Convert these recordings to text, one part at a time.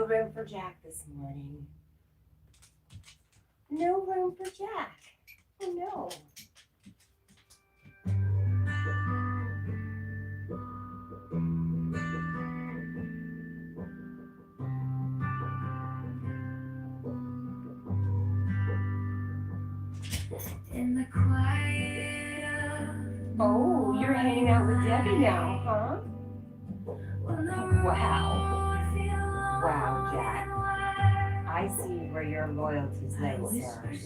room for Jack this morning. No room for Jack. Oh no. In the quiet of Oh, you're hanging out with Debbie now, huh? Wow. Wow, Jack. I see where your loyalties lay, sir.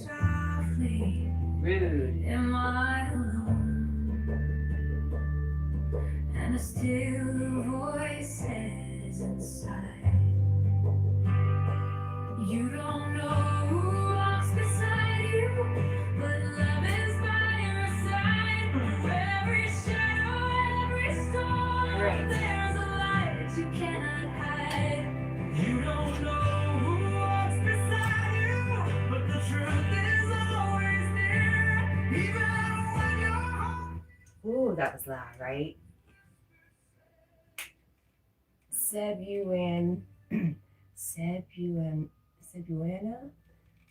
Rude. Am I alone? And a still voice says inside, you don't know who walks beside you, but love is by your side. Through every shadow, every storm, there's a light you cannot hide. You don't know who walks beside you, but the truth is always there, even when you're home. Ooh, that was loud, right? Cebuana?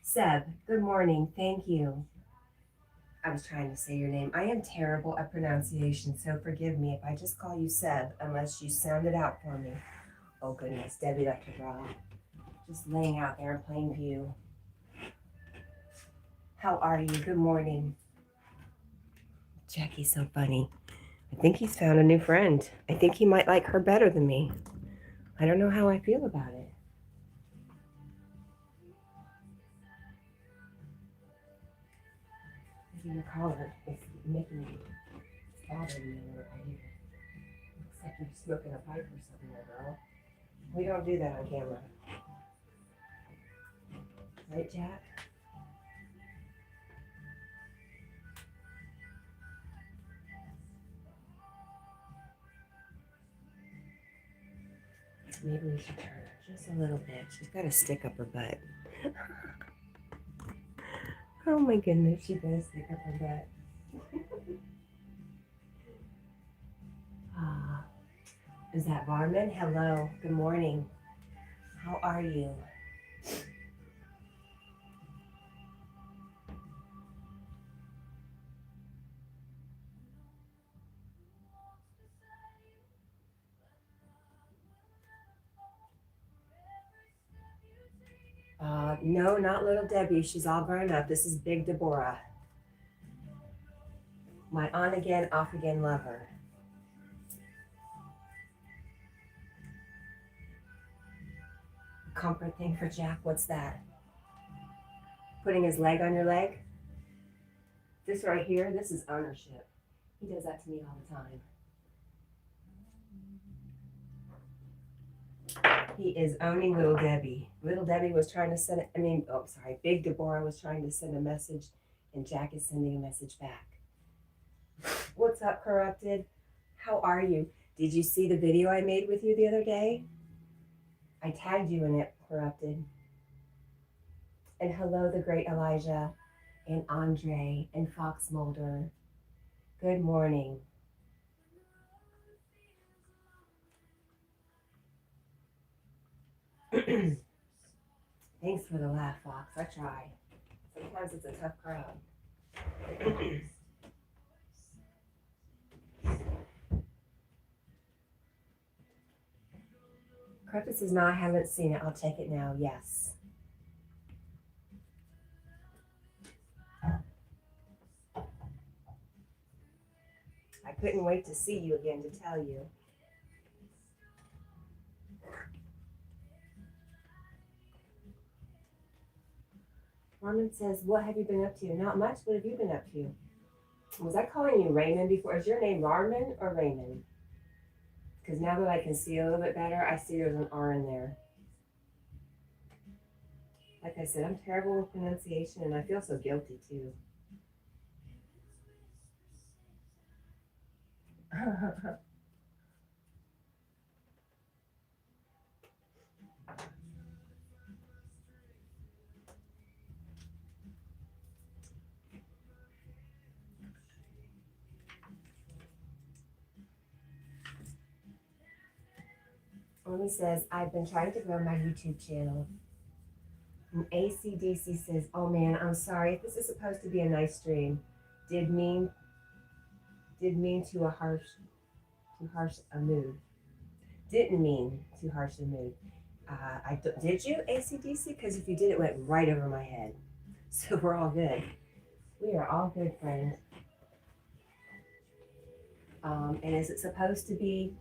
Seb, good morning. Thank you. I was trying to say your name. I am terrible at pronunciation, so forgive me if I just call you Seb, unless you sound it out for me. Oh goodness, Debbie left her bra. Just laying out there in plain view. How are you? Good morning. Jackie's so funny. I think he's found a new friend. I think he might like her better than me. I don't know how I feel about it. Maybe your collar is making me, it's bothering me right here. Looks like you're smoking a pipe or something, there, girl. We don't do that on camera. Right, Jack? Maybe we should turn her just a little bit. She's got to stick up her butt. Oh my goodness, she does stick up her butt. Is that Varman? Hello, good morning. How are you? No, not little Debbie. She's all grown up. This is Big Deborah. My on again, off again lover. Comfort thing for Jack. What's that? Putting his leg on your leg? This right here, this is ownership. He does that to me all the time. He is owning little Debbie. Little Debbie was trying to send, Big Deborah was trying to send a message, and Jack is sending a message back. What's up, Corrupted? How are you? Did you see the video I made with you the other day? I tagged you in it, Corrupted. And hello, the great Elijah, and Andre, and Fox Mulder. Good morning. Thanks for the laugh, Fox. I try. Sometimes it's a tough crowd. Corrupted says, no, I haven't seen it. I'll take it now. Yes. I couldn't wait to see you again to tell you. Norman says, what have you been up to? Not much. What have you been up to? Was I calling you Raymond before? Is your name Raymond or Raymond? Because now that I can see a little bit better, I see there's an R in there. Like I said, I'm terrible with pronunciation, and I feel so guilty, too. Tony says, I've been trying to grow my YouTube channel. And ACDC says, oh man, I'm sorry. If this is supposed to be a nice stream, did mean too harsh a mood. Didn't mean too harsh a mood. Did you, ACDC? Because if you did, it went right over my head. So we're all good. We are all good, friend. And is it supposed to be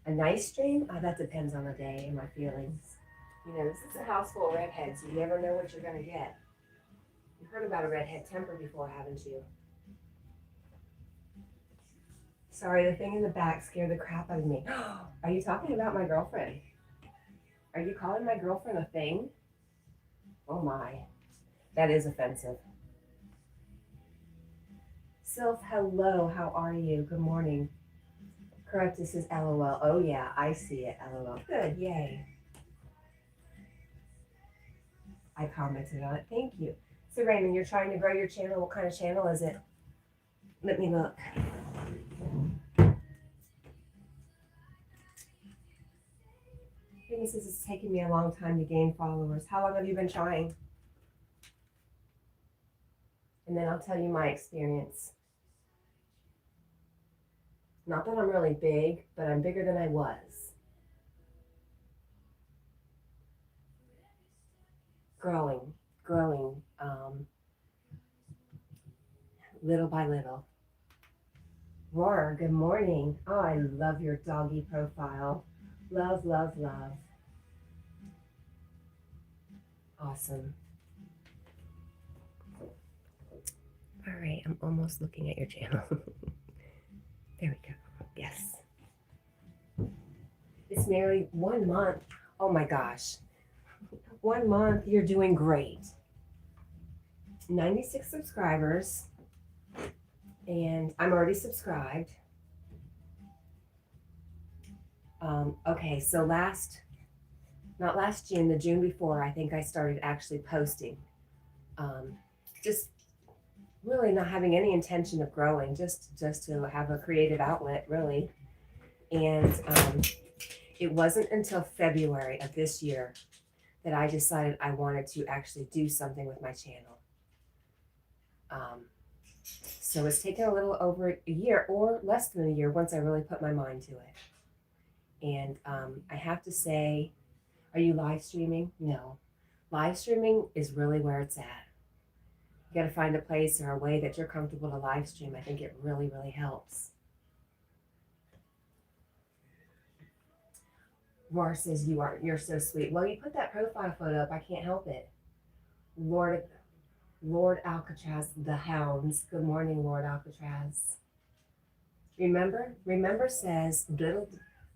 a nice stream? That depends on the day and my feelings. You know, this is a house full of redheads. You never know what you're going to get. You've heard about a redhead temper before, haven't you? Sorry, the thing in the back scared the crap out of me. Are you talking about my girlfriend? Are you calling my girlfriend a thing? Oh my. That is offensive. Sylph, hello. How are you? Good morning. Correct, this is LOL. Oh yeah, I see it. LOL. Good, yay. I commented on it. Thank you. So Raymond, you're trying to grow your channel. What kind of channel is it? Let me look. He says it's taken me a long time to gain followers. How long have you been trying? And then I'll tell you my experience. Not that I'm really big, but I'm bigger than I was. Growing, little by little. Roar, good morning. Oh, I love your doggy profile. Love, love, love. Awesome. All right, I'm almost looking at your channel. There we go. Yes. It's nearly 1 month. Oh my gosh. 1 month, you're doing great. 96 subscribers. And I'm already subscribed. Okay, so not last June, the June before, I think I started actually posting. Just really not having any intention of growing, just to have a creative outlet, really. And it wasn't until February of this year that I decided I wanted to actually do something with my channel. So it's taken a little over a year or less than a year once I really put my mind to it. And I have to say, are you live streaming? No. Live streaming is really where it's at. You got to find a place or a way that you're comfortable to live stream. I think it really, really helps. Roar says you're so sweet. Well, you put that profile photo up. I can't help it. Lord Alcatraz, the hounds. Good morning, Lord Alcatraz. Remember says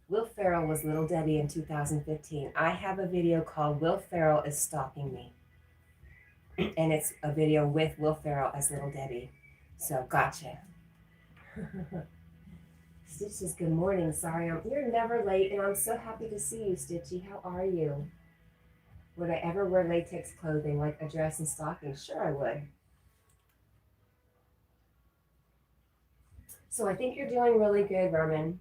Will Ferrell was Little Debbie in 2015. I have a video called Will Ferrell is Stalking Me. And it's a video with Will Ferrell as Little Debbie. So, gotcha. Stitch says, good morning. Sorry, you're never late, and I'm so happy to see you, Stitchy. How are you? Would I ever wear latex clothing like a dress and stockings? Sure, I would. So I think you're doing really good, Vermin.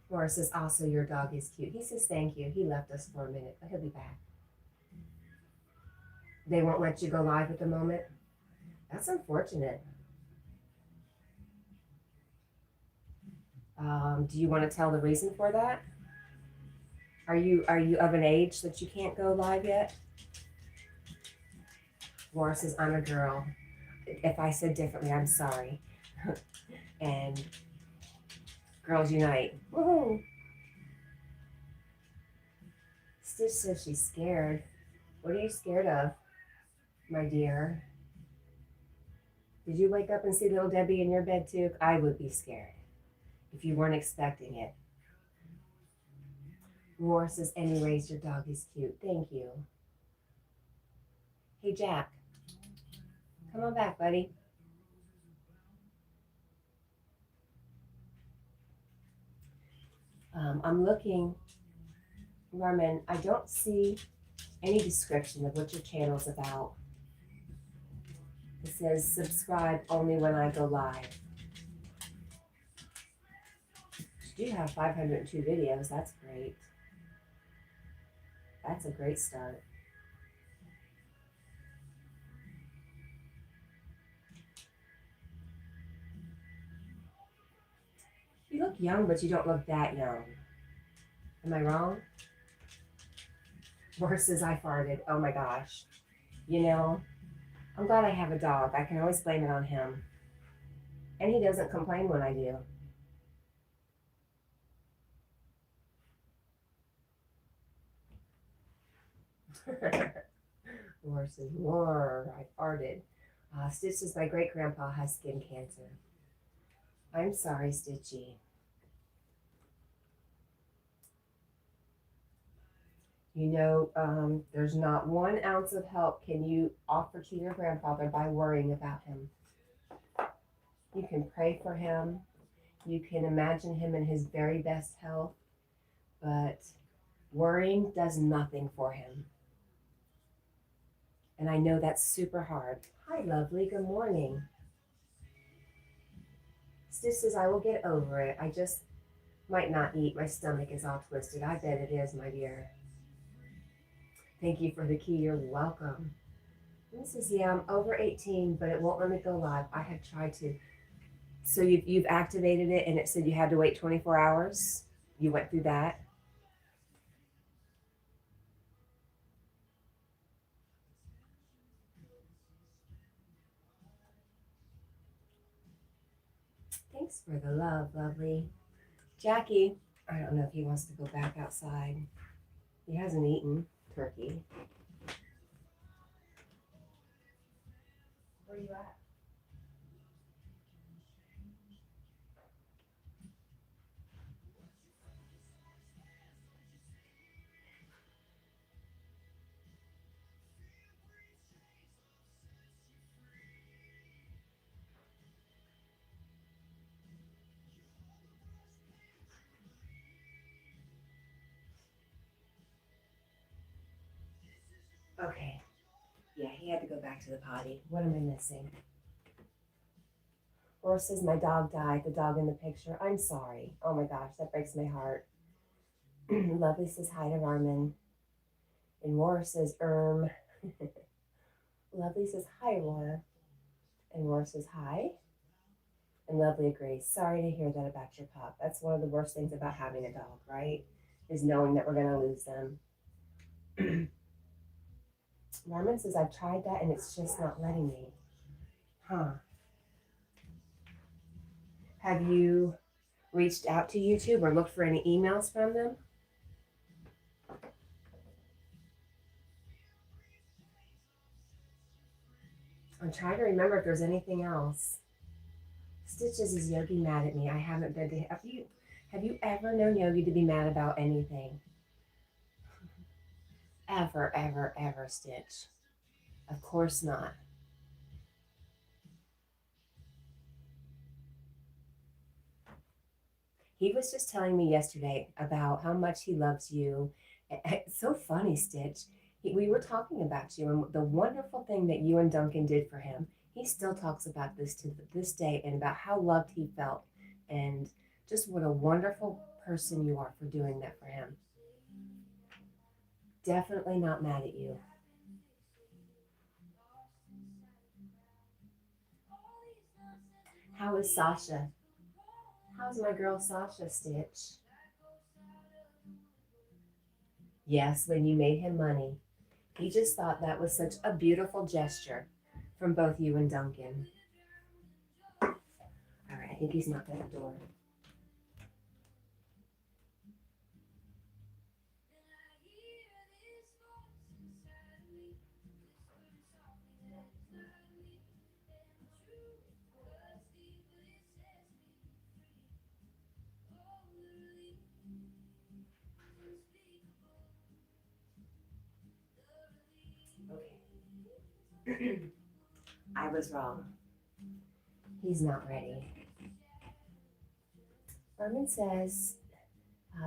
Laura says, also, your dog is cute. He says, thank you. He left us for a minute, but he'll be back. They won't let you go live at the moment? That's unfortunate. Do you want to tell the reason for that? Are you of an age that you can't go live yet? Laura says, I'm a girl. If I said differently, I'm sorry. And girls unite. Woohoo! Stitch says she's scared. What are you scared of, my dear? Did you wake up and see Little Debbie in your bed too? I would be scared if you weren't expecting it. Roar says, anyways, your dog is cute. Thank you. Hey, Jack. Come on back, buddy. I'm looking, Norman, I don't see any description of what your channel's about. It says subscribe only when I go live. You do have 502 videos. That's great. That's a great start. You look young, but you don't look that young. Am I wrong? Worse is I farted. Oh my gosh. You know, I'm glad I have a dog. I can always blame it on him. And he doesn't complain when I do. Worse is more. I farted. Stitch says my great grandpa has skin cancer. I'm sorry, Stitchy. You know, there's not 1 ounce of help can you offer to your grandfather by worrying about him. You can pray for him. You can imagine him in his very best health, but worrying does nothing for him. And I know that's super hard. Hi, lovely. Good morning. Stitch says, I will get over it. I just might not eat. My stomach is all twisted. I bet it is, my dear. Thank you for the key. You're welcome. This is, yeah, I'm over 18, but it won't let me go live. I have tried to. So you've activated it and it said you had to wait 24 hours? You went through that? Thanks for the love, lovely. Jackie, I don't know if he wants to go back outside. He hasn't eaten turkey. Where are you at? Okay. Yeah, he had to go back to the potty. What am I missing? Laura says my dog died, the dog in the picture. I'm sorry. Oh my gosh, that breaks my heart. Lovely says hi to Armin. And Laura says, Lovely says hi, Laura. And Laura says hi. And Lovely agrees. Sorry to hear that about your pup. That's one of the worst things about having a dog, right? Is knowing that we're going to lose them. Marmon says, I've tried that and it's just not letting me. Huh. Have you reached out to YouTube or looked for any emails from them? I'm trying to remember if there's anything else. Stitches, is Yogi mad at me? I haven't been to him. Have you ever known Yogi to be mad about anything? Ever, ever, ever, Stitch. Of course not. He was just telling me yesterday about how much he loves you. It's so funny, Stitch. We were talking about you and the wonderful thing that you and Duncan did for him. He still talks about this to this day and about how loved he felt and just what a wonderful person you are for doing that for him. Definitely not mad at you. How is Sasha? How's my girl Sasha, Stitch? Yes, when you made him money. He just thought that was such a beautiful gesture from both you and Duncan. All right, I think he's knocked at the door. Okay. I was wrong. He's not ready. Herman says,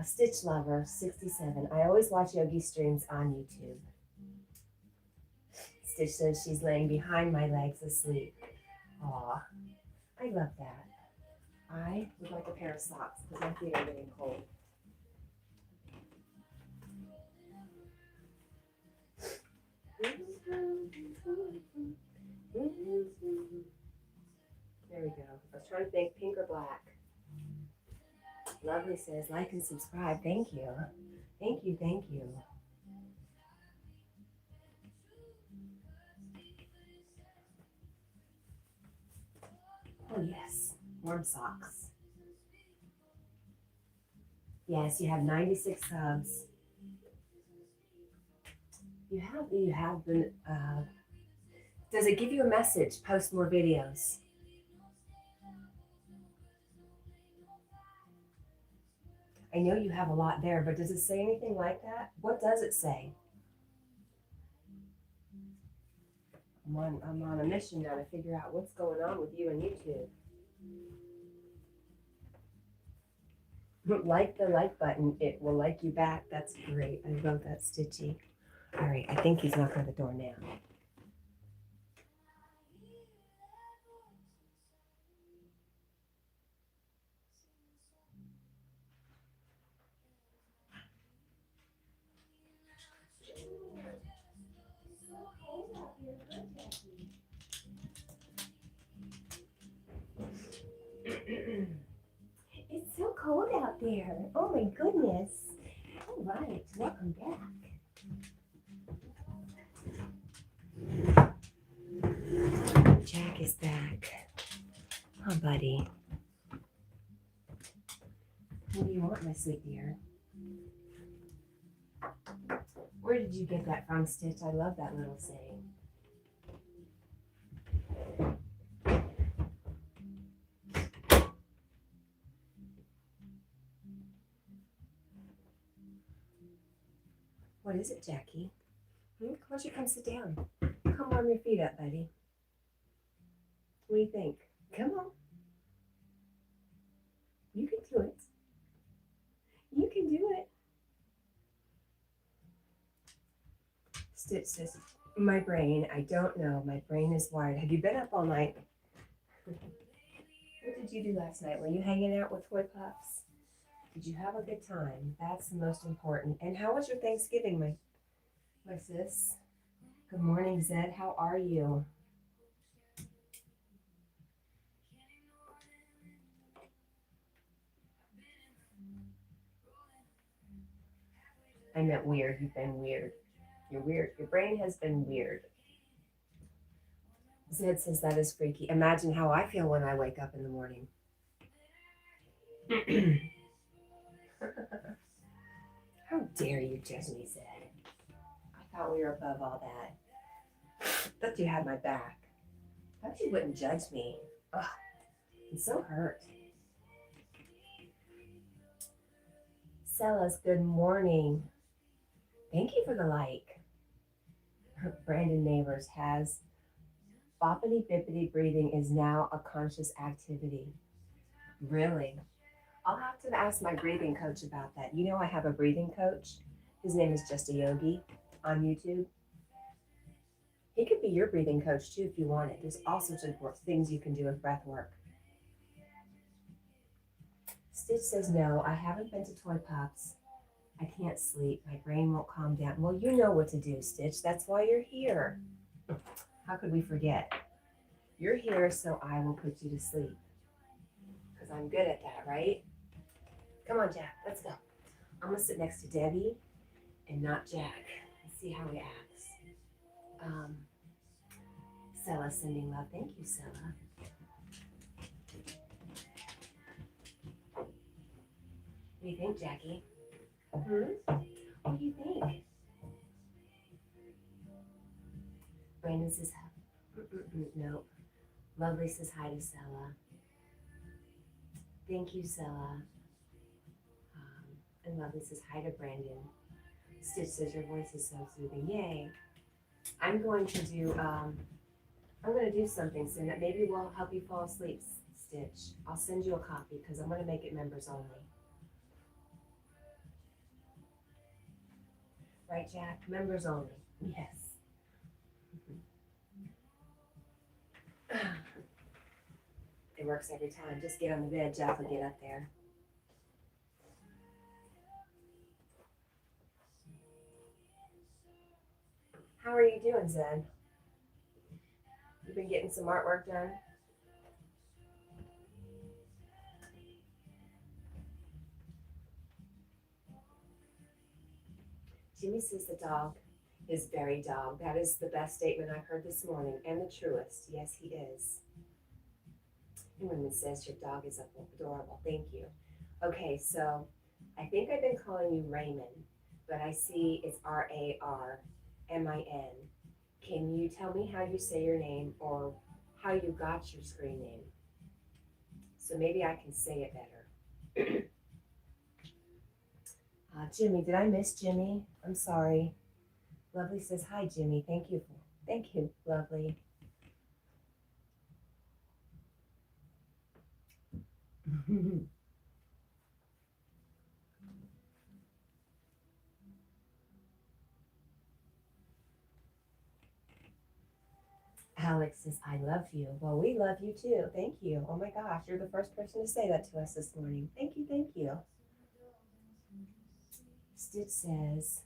Stitch Lover 67. I always watch Yogi streams on YouTube. Stitch says she's laying behind my legs asleep. Aw, I love that. I would like a pair of socks because my feet are getting cold. There we go. I was trying to think pink or black. Lovely says like and subscribe. Thank you. Thank you. Thank you. Oh yes. Warm socks. Yes, you have 96 subs. You have been, does it give you a message? Post more videos. I know you have a lot there, but does it say anything like that? What does it say? I'm on a mission now to figure out what's going on with you and YouTube. Like the like button, it will like you back. That's great. I love that, Stitchy. All right, I think he's knocking on the door now. It's so cold out there. Oh my goodness. All right, welcome back. Jack is back. Oh, buddy. What do you want, my sweet dear? Where did you get that from, Stitch? I love that little saying. What is it, Jackie? Why don't you come sit down? Come warm your feet up, buddy. What do you think? Come on. You can do it. You can do it. Stitch says, my brain, I don't know. My brain is wired. Have you been up all night? What did you do last night? Were you hanging out with toy pups? Did you have a good time? That's the most important. And how was your Thanksgiving, my sis? Good morning, Zed. How are you? I meant weird. You've been weird. You're weird. Your brain has been weird. Zed says that is freaky. Imagine how I feel when I wake up in the morning. How dare you judge me, Zed? I thought we were above all that. Thought you had my back. Thought you wouldn't judge me. Ugh, I'm so hurt. Celis, good morning. Thank you for the like. Brandon Neighbors has boppity bippity breathing is now a conscious activity. Really? I'll have to ask my breathing coach about that. You know, I have a breathing coach. His name is Just a Yogi on YouTube. He could be your breathing coach too if you want it. There's all sorts of things you can do with breath work. Stitch says, no, I haven't been to Toy Pops. I can't sleep. My brain won't calm down. Well, you know what to do, Stitch. That's why you're here. How could we forget? You're here so I will put you to sleep. Because I'm good at that, right? Come on, Jack. Let's go. I'm going to sit next to Debbie and not Jack and see how he acts. Sella sending love. Thank you, Sella. What do you think, Jackie? What do you think? Brandon says, no. Lovely says hi to Sella. Thank you, Sella. And Lovely says hi to Brandon. Stitch says your voice is so soothing. Yay. I'm going to do something soon that maybe will help you fall asleep, Stitch. I'll send you a copy because I'm going to make it members only. Right, Jack? Members only. Yes. It works every time. Just get on the bed, Jeff will get up there. How are you doing, Zen? You've been getting some artwork done? Jimmy says the dog is very dog. That is the best statement I've heard this morning, and the truest. Yes, he is. And Raymond says your dog is adorable. Thank you. Okay, so I think I've been calling you Raymond, but I see it's Rayrmin. Can you tell me how you say your name or how you got your screen name? So maybe I can say it better. Jimmy, did I miss Jimmy? I'm sorry. Lovely says, hi, Jimmy. Thank you. Thank you, Lovely. Alex says, I love you. Well, we love you too. Thank you. Oh my gosh, you're the first person to say that to us this morning. Thank you, thank you. Stitch says,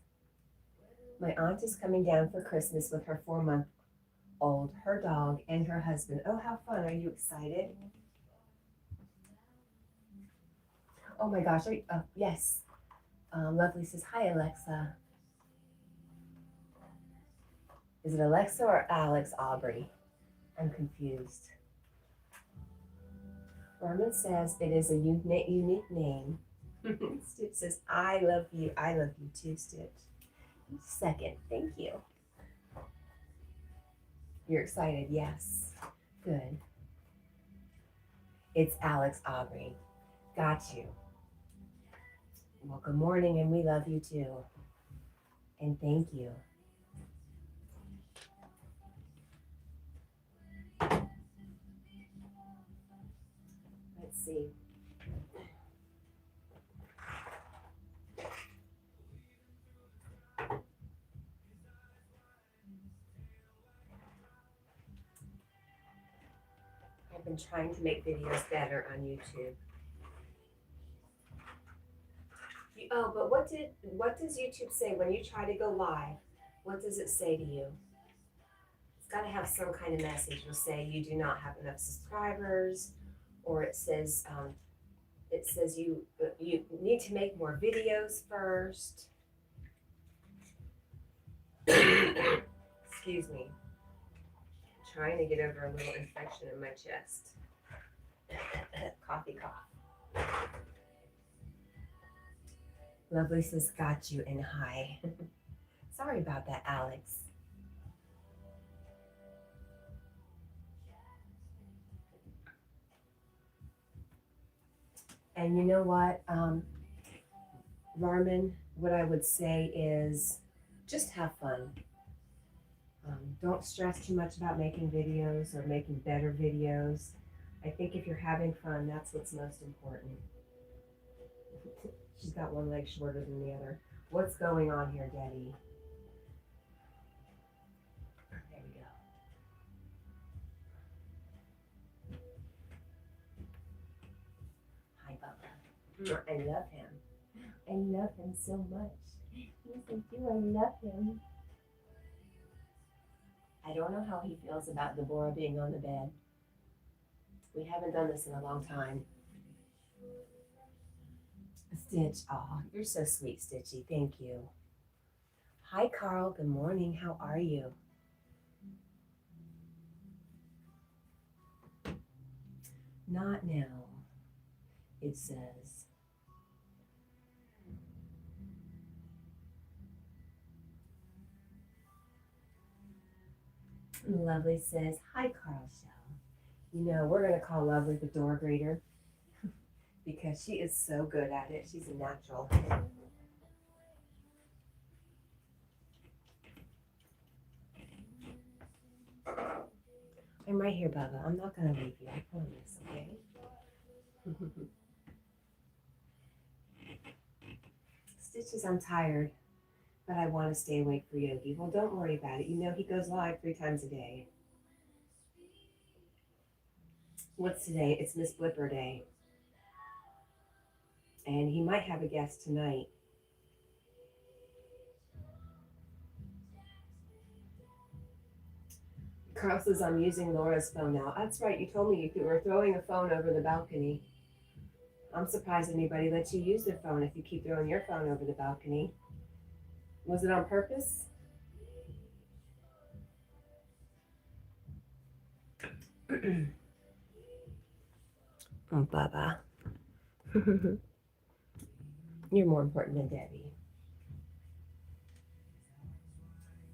my aunt is coming down for Christmas with her 4-month-old, her dog, and her husband. Oh, how fun. Are you excited? Oh my gosh. Yes. Lovely says, hi, Alexa. Is it Alexa or Alex Aubrey? I'm confused. Norman says it is a unique name. Stitch says, I love you. I love you too, Stitch. Second, thank you. You're excited, yes. Good. It's Alex Aubrey. Got you. Well, good morning, and we love you too. And thank you. Let's see. I've been trying to make videos better on YouTube. Oh, but what does YouTube say when you try to go live? What does it say to you? It's got to have some kind of message. It'll say you do not have enough subscribers, or it says you need to make more videos first. Excuse me. I'm trying to get over a little infection in my chest. Coffee cough. Lovely says, got you, and hi. Sorry about that, Alex. And you know what, Larman, what I would say is just have fun. Don't stress too much about making videos or making better videos. I think if you're having fun, that's what's most important. She's got one leg shorter than the other. What's going on here, Daddy? There we go. Hi, Bubba. I love him. I love him so much. Yes, I do. I love him. I don't know how he feels about Deborah being on the bed. We haven't done this in a long time. Stitch, oh, you're so sweet, Stitchy. Thank you. Hi, Carl. Good morning. How are you? Not now, it says. Lovely says, hi, Carl Shell. You know, we're going to call Lovely the door greeter because she is so good at it. She's a natural. I'm right here, Bubba. I'm not going to leave you. I promise, okay? Stitches, I'm tired, but I want to stay awake for Yogi. Well, don't worry about it. You know he goes live 3 times a day. What's today? It's Miss Blipper Day. And he might have a guest tonight. Carl says I'm using Laura's phone now. That's right, you told me you were throwing a phone over the balcony. I'm surprised anybody lets you use their phone if you keep throwing your phone over the balcony. Was it on purpose? Oh, Baba. You're more important than Debbie.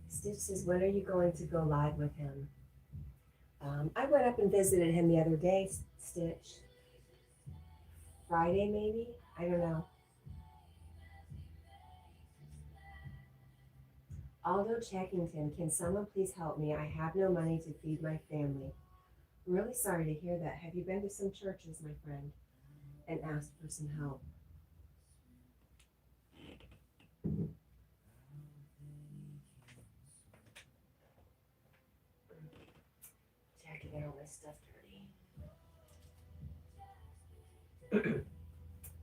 Stitch says, when are you going to go live with him? I went up and visited him the other day, Stitch. Friday, maybe? I don't know. Aldo Checkington, can someone please help me? I have no money to feed my family. I'm really sorry to hear that. Have you been to some churches, my friend, and asked for some help? Jackie, get all my stuff dirty.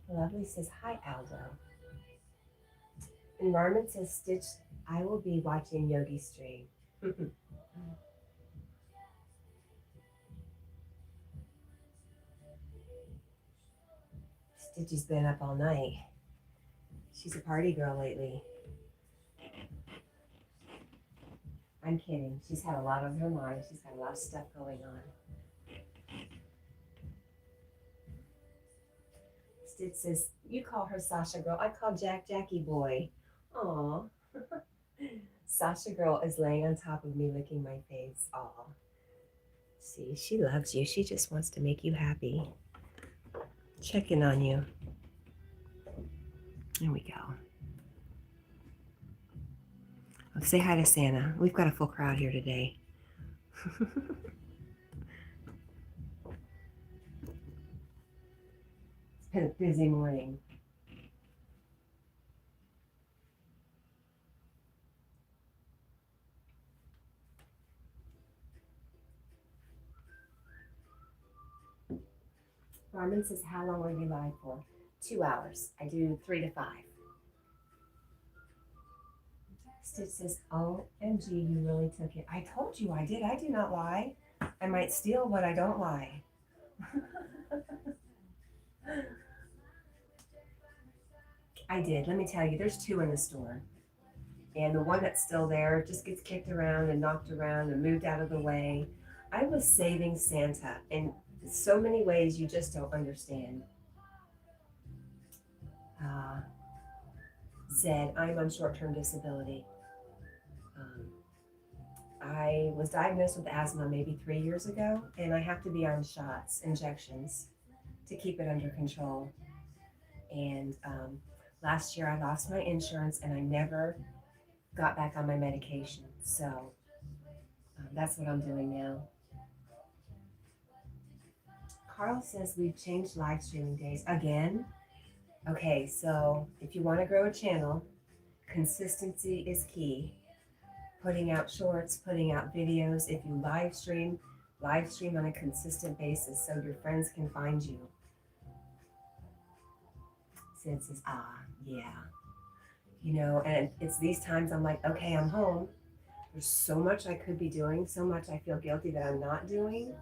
Lovely says, hi, Aldo. And Marmon says, Stitch, I will be watching Yogi stream. Stitchy's been up all night. She's a party girl lately. I'm kidding. She's had a lot on her mind. She's got a lot of stuff going on. Stitch says, you call her Sasha girl. I call Jack Jackie boy. Aw. Sasha girl is laying on top of me licking my face. Aw. See, she loves you. She just wants to make you happy. Checking on you. There we go. Let's say hi to Santa. We've got a full crowd here today. It's been a busy morning. Carmen says, how long are you live for? 2 hours. I do 3 to 5. Stitch says, OMG, you really took it. I told you I did. I do not lie. I might steal, but I don't lie. I did. Let me tell you, there's 2 in the store. And the one that's still there just gets kicked around and knocked around and moved out of the way. I was saving Santa in so many ways you just don't understand. Zed, I'm on short-term disability. I was diagnosed with asthma maybe 3 years ago, and I have to be on shots, injections, to keep it under control. And last year I lost my insurance and I never got back on my medication. So that's what I'm doing now. Carl says we've changed live streaming days again. Okay, so if you want to grow a channel, consistency is key. Putting out shorts, putting out videos. If you live stream on a consistent basis so your friends can find you. Sid says, yeah. You know, and it's these times I'm like, okay, I'm home. There's so much I could be doing, so much I feel guilty that I'm not doing,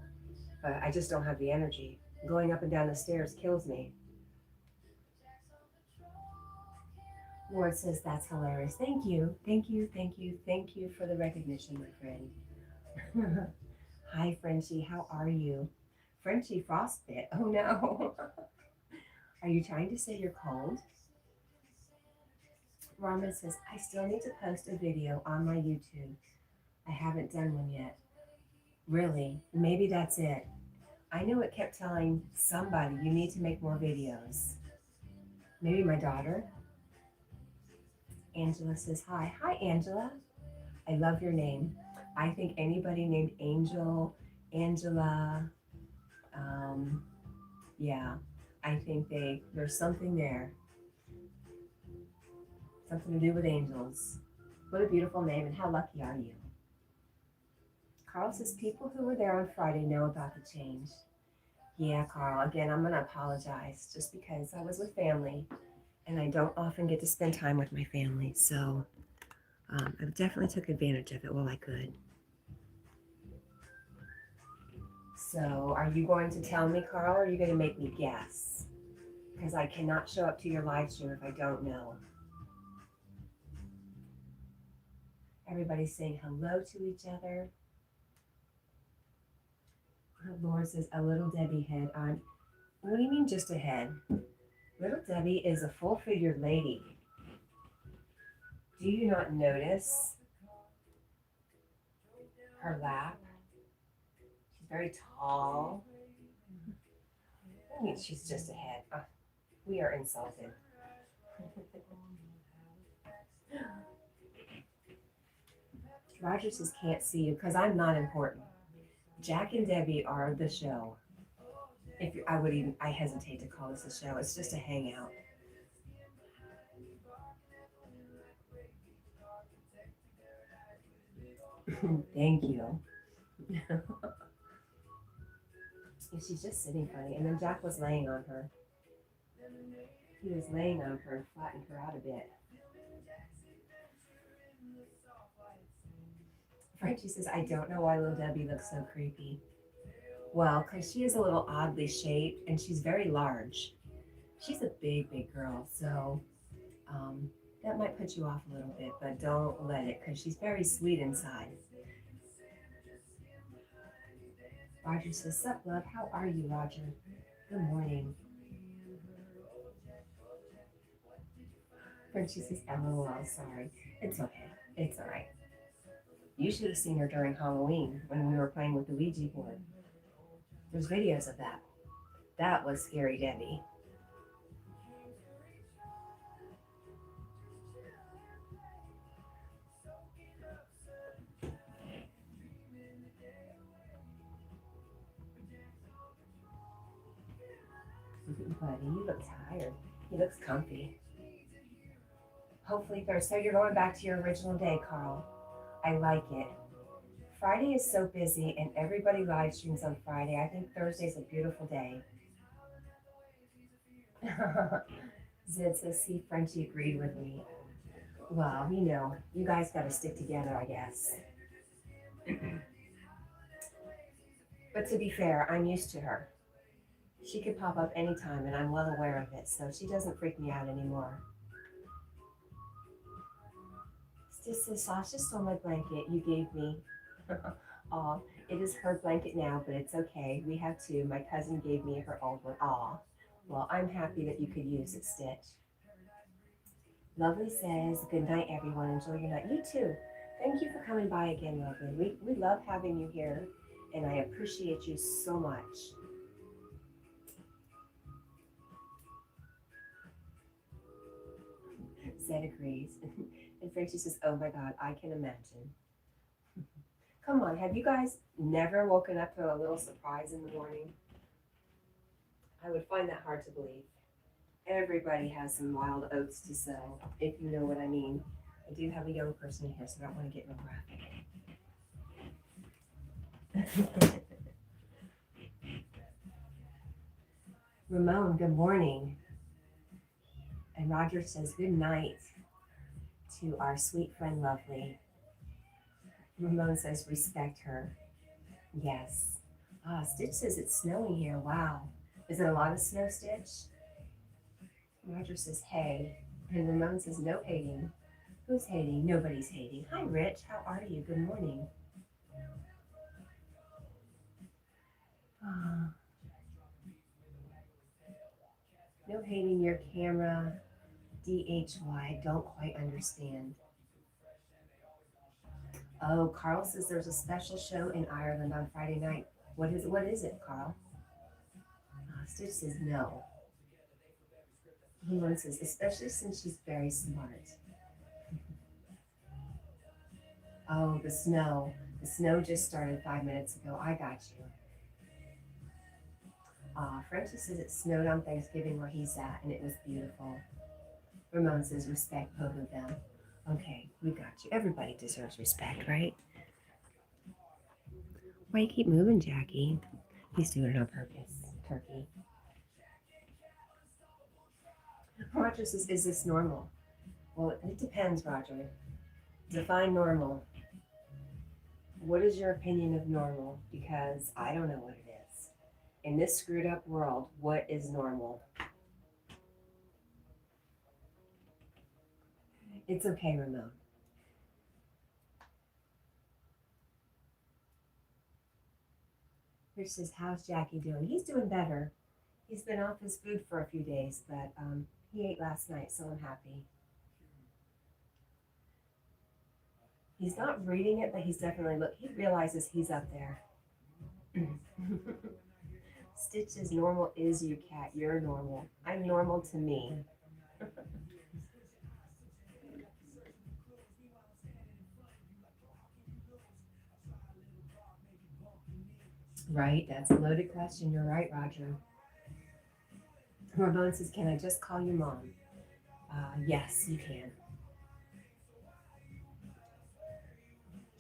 but I just don't have the energy. Going up and down the stairs kills me. Lord says, that's hilarious. Thank you, thank you, thank you, thank you for the recognition, my friend. Hi, Frenchie, how are you? Frenchie frostbite, oh no. Are you trying to say you're cold? Ramen says, I still need to post a video on my YouTube. I haven't done one yet. Really? Maybe that's it. I know it kept telling somebody you need to make more videos. Maybe my daughter? Angela says, hi. Hi, Angela. I love your name. I think anybody named Angel, Angela, yeah, I think there's something there. Something to do with angels. What a beautiful name, and how lucky are you? Carl says, people who were there on Friday know about the change. Yeah, Carl, again, I'm going to apologize just because I was with family and I don't often get to spend time with my family. So I definitely took advantage of it while I could. So are you going to tell me, Carl, or are you going to make me guess? Because I cannot show up to your live stream if I don't know. Everybody's saying hello to each other. Laura says, a little Debbie head on. What do you mean just a head? Little Debbie is a full-figured lady. Do you not notice her lap? She's very tall. I mean, she's just a head. Oh, we are insulted. Roger says can't see you because I'm not important. Jack and Debbie are the show. If you, I hesitate to call this a show. It's just a hangout. Thank you. She's just sitting funny. And then Jack was laying on her. He was laying on her, flattened her out a bit. Frenchie says, I don't know why little Debbie looks so creepy. Well, because she is a little oddly shaped and she's very large. She's a big, big girl. So that might put you off a little bit, but don't let it because she's very sweet inside. Roger says, sup, love? How are you, Roger? Good morning. Frenchie says, LOL, sorry. It's okay. It's all right. You should have seen her during Halloween when we were playing with the Ouija board. There's videos of that. That was Scary Debbie. Buddy, you look tired. He looks comfy. Hopefully Thursday. So you're going back to your original day, Carl. I like it. Friday is so busy and everybody live streams on Friday. I think Thursday's a beautiful day. Zed says, see, Frenchie agreed with me. Well, you know, you guys got to stick together, I guess. But to be fair, I'm used to her. She could pop up anytime and I'm well aware of it, so she doesn't freak me out anymore. Sasha stole my blanket you gave me. Aw, it is her blanket now, but it's okay. We have two. My cousin gave me her old one. Aw, well, I'm happy that you could use it, Stitch. Lovely says, good night, everyone. Enjoy your night. You too. Thank you for coming by again, Lovely. We love having you here, and I appreciate you so much. Zed agrees. And Frenchie says, oh my God, I can imagine. Come on, have you guys never woken up to a little surprise in the morning? I would find that hard to believe. Everybody has some wild oats to sow, if you know what I mean. I do have a young person in here, so I don't want to get real graphic. Ramon, good morning. And Roger says, good night to our sweet friend Lovely. Ramon says, respect her. Yes. Stitch says it's snowing here. Wow. Is it a lot of snow, Stitch? Roger says, hey. And Ramon says, no hating. Who's hating? Nobody's hating. Hi, Rich. How are you? Good morning. No hating your camera. DHY. Don't quite understand. Oh, Carl says there's a special show in Ireland on Friday night. What is it, Carl? Stitch says no. Ramon says, especially since she's very smart. Oh, the snow. The snow just started 5 minutes ago. I got you. Frenchie says it snowed on Thanksgiving where he's at, and it was beautiful. Ramon says respect both of them. Okay, we got you. Everybody deserves respect, right? Why you keep moving, Jackie? He's doing it on purpose. turkey. Roger says, is this normal? Well, it depends, Roger. Define normal. What is your opinion of normal? Because I don't know what it is. In this screwed up world, what is normal? It's okay, Ramon. Rich says, how's Jackie doing? He's doing better. He's been off his food for a few days, but he ate last night, so I'm happy. He's not reading it, but he's definitely he realizes he's up there. Stitch is normal is you, Cat. You're normal. I'm normal to me. Right, that's a loaded question. You're right, Roger. Ramon says, can I just call you Mom? Yes, you can.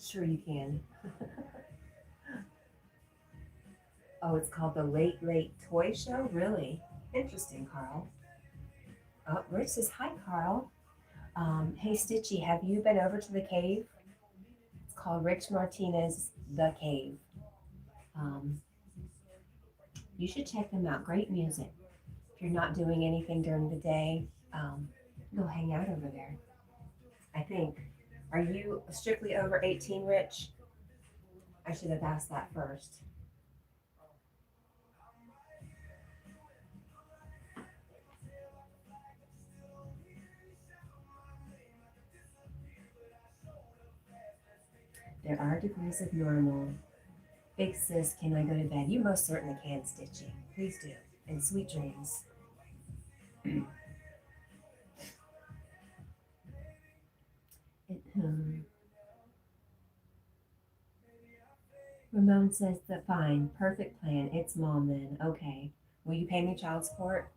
Sure you can. Oh, it's called the Late Late Toy Show? Really? Interesting, Carl. Oh, Rich says, hi, Carl. Hey, Stitchy, have you been over to the cave? It's called Rich Martinez The Cave. You should check them out. Great music. If you're not doing anything during the day, go hang out over there. I think. Are you strictly over 18, Rich? I should have asked that first. There are degrees of normal. Big sis, can I go to bed? You most certainly can, Stitchy. Please do. And sweet dreams. Ramon says that fine, perfect plan. It's Mom then. Okay. Will you pay me child support?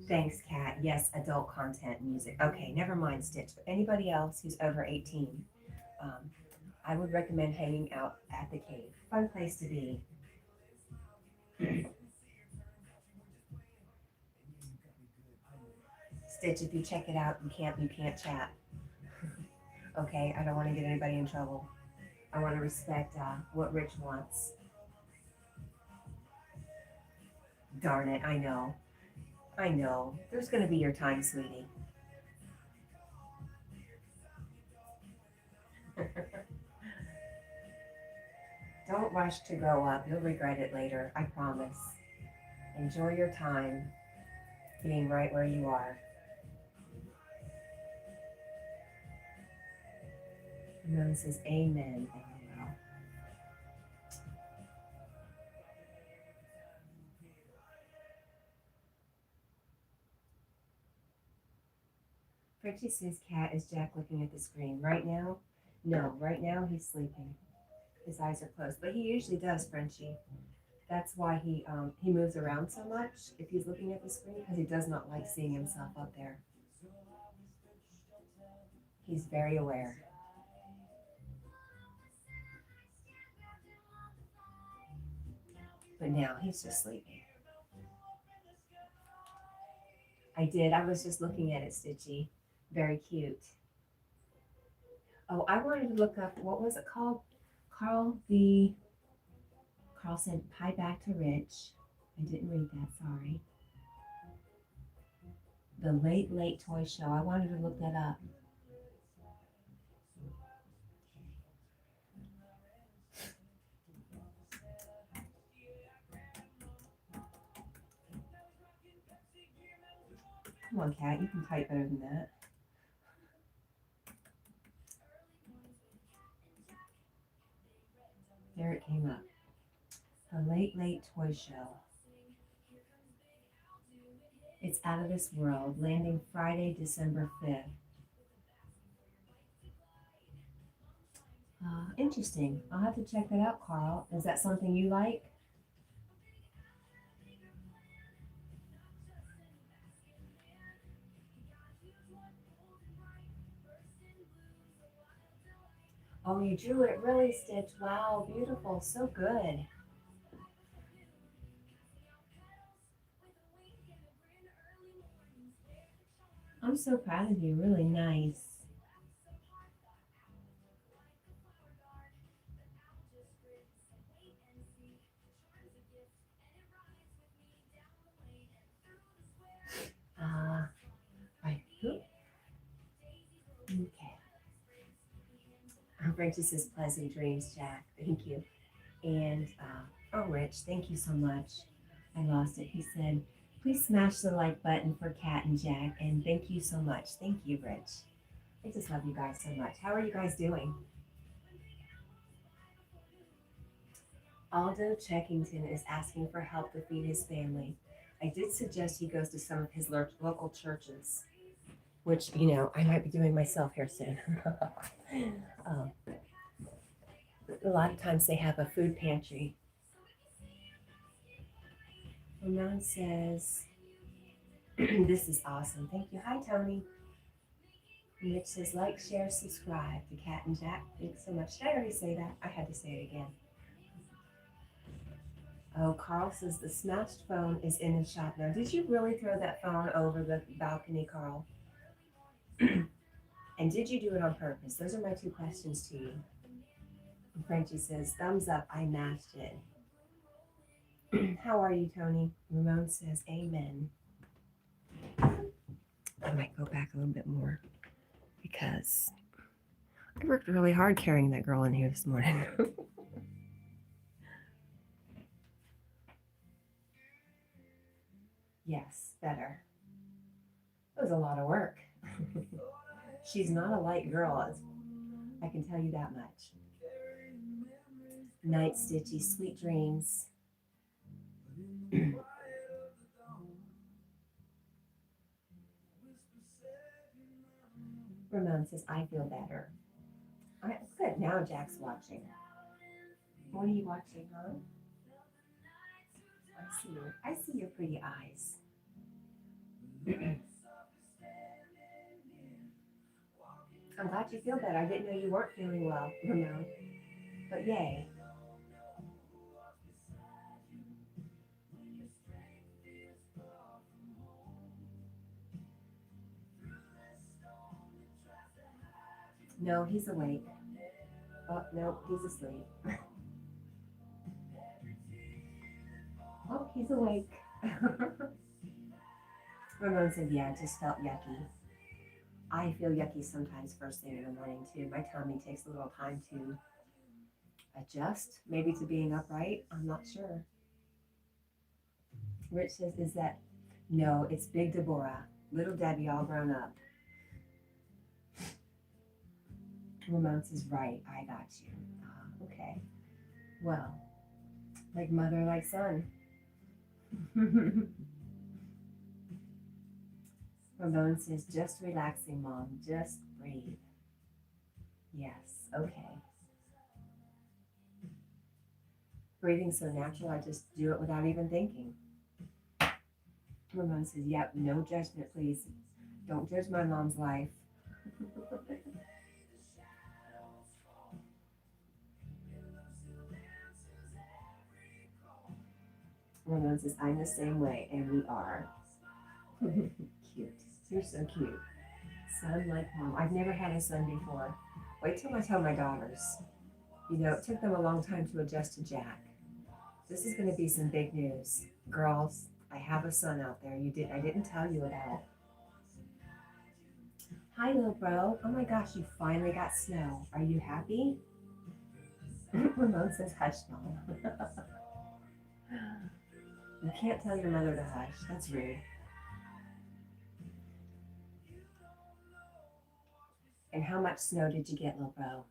Thanks, Kat. Yes, adult content music. Okay, never mind, Stitch. But anybody else who's over 18, I would recommend hanging out at the cave. Fun place to be. Stitch, if you check it out, you can't chat. Okay, I don't want to get anybody in trouble. I want to respect what Rich wants. Darn it, I know. I know. There's going to be your time, sweetie. Don't rush to grow up. You'll regret it later. I promise. Enjoy your time being right where you are. Ramon says, amen. Frenchie says, Cat, is Jack looking at the screen right now? No, right now he's sleeping. His eyes are closed, but he usually does, Frenchie. That's why he moves around so much if he's looking at the screen, because he does not like seeing himself up there. He's very aware. But now he's just sleeping. I did. I was just looking at it, Stitchy. Very cute. Oh, I wanted to look up, what was it called? Carl said, hi back to Rich. I didn't read that, sorry. The Late Late Toy Show. I wanted to look that up. Come on, Cat, you can type better than that. There it came up. The Late Late Toy Show. It's out of this world, landing Friday, December 5th. Interesting. I'll have to check that out, Carl. Is that something you like? Oh, you drew it really, Stitch. Wow, beautiful. So good. I'm so proud of you. Really nice. Uh, right. Oop. Okay. Frenchie says pleasant dreams, Jack. Thank you. And oh, Rich, thank you so much. I lost it. He said, please smash the like button for Cat and Jack. And thank you so much. Thank you, Rich. I just love you guys so much. How are you guys doing? Aldo Checkington is asking for help to feed his family. I did suggest he goes to some of his local churches, which, I might be doing myself here soon. um, a lot of times they have a food pantry. Ramon says, this is awesome. Thank you. Hi, Tony. Mitch says, like, share, subscribe to Cat and Jack. Thanks so much. Did I already say that? I had to say it again. Oh, Carl says the smashed phone is in the shop now. Did you really throw that phone over the balcony, Carl? And did you do it on purpose? Those are my two questions to you. And Frenchie says, thumbs up, I mashed it. How are you, Tony? Ramon says, amen. I might go back a little bit more because I worked really hard carrying that girl in here this morning. Yes, better. It was a lot of work. She's not a light girl, I can tell you that much. Night, Stitchy, sweet dreams. Ramon says, I feel better. Good, now Jack's watching. What are you watching, huh? I see your pretty eyes. I'm glad you feel better. I didn't know you weren't feeling well, Ramon. But yay. No, he's awake. Oh, no, he's asleep. Oh, he's awake. Ramon said, yeah, it just felt yucky. I feel yucky sometimes first thing in the morning, too. My tummy takes a little time to adjust, maybe to being upright. I'm not sure. Rich says, is that? No, it's Big Deborah. Little Debbie all grown up. Ramon says, right, I got you. Okay. Well, like mother, like son. Ramon says, just relaxing, Mom. Just breathe. Yes, okay. Breathing's so natural, I just do it without even thinking. Ramon says, yep, no judgment, please. Don't judge my mom's life. Ramon says, I'm the same way, and we are. Cute. You're so cute. Son like mom. I've never had a son before. Wait till I tell my daughters. It took them a long time to adjust to Jack. This is going to be some big news. Girls, I have a son out there. I didn't tell you about. Hi, little bro. Oh my gosh, you finally got snow. Are you happy? Ramon says, hush, Mom. You can't tell your mother to hush. That's rude. And how much snow did you get, little bro?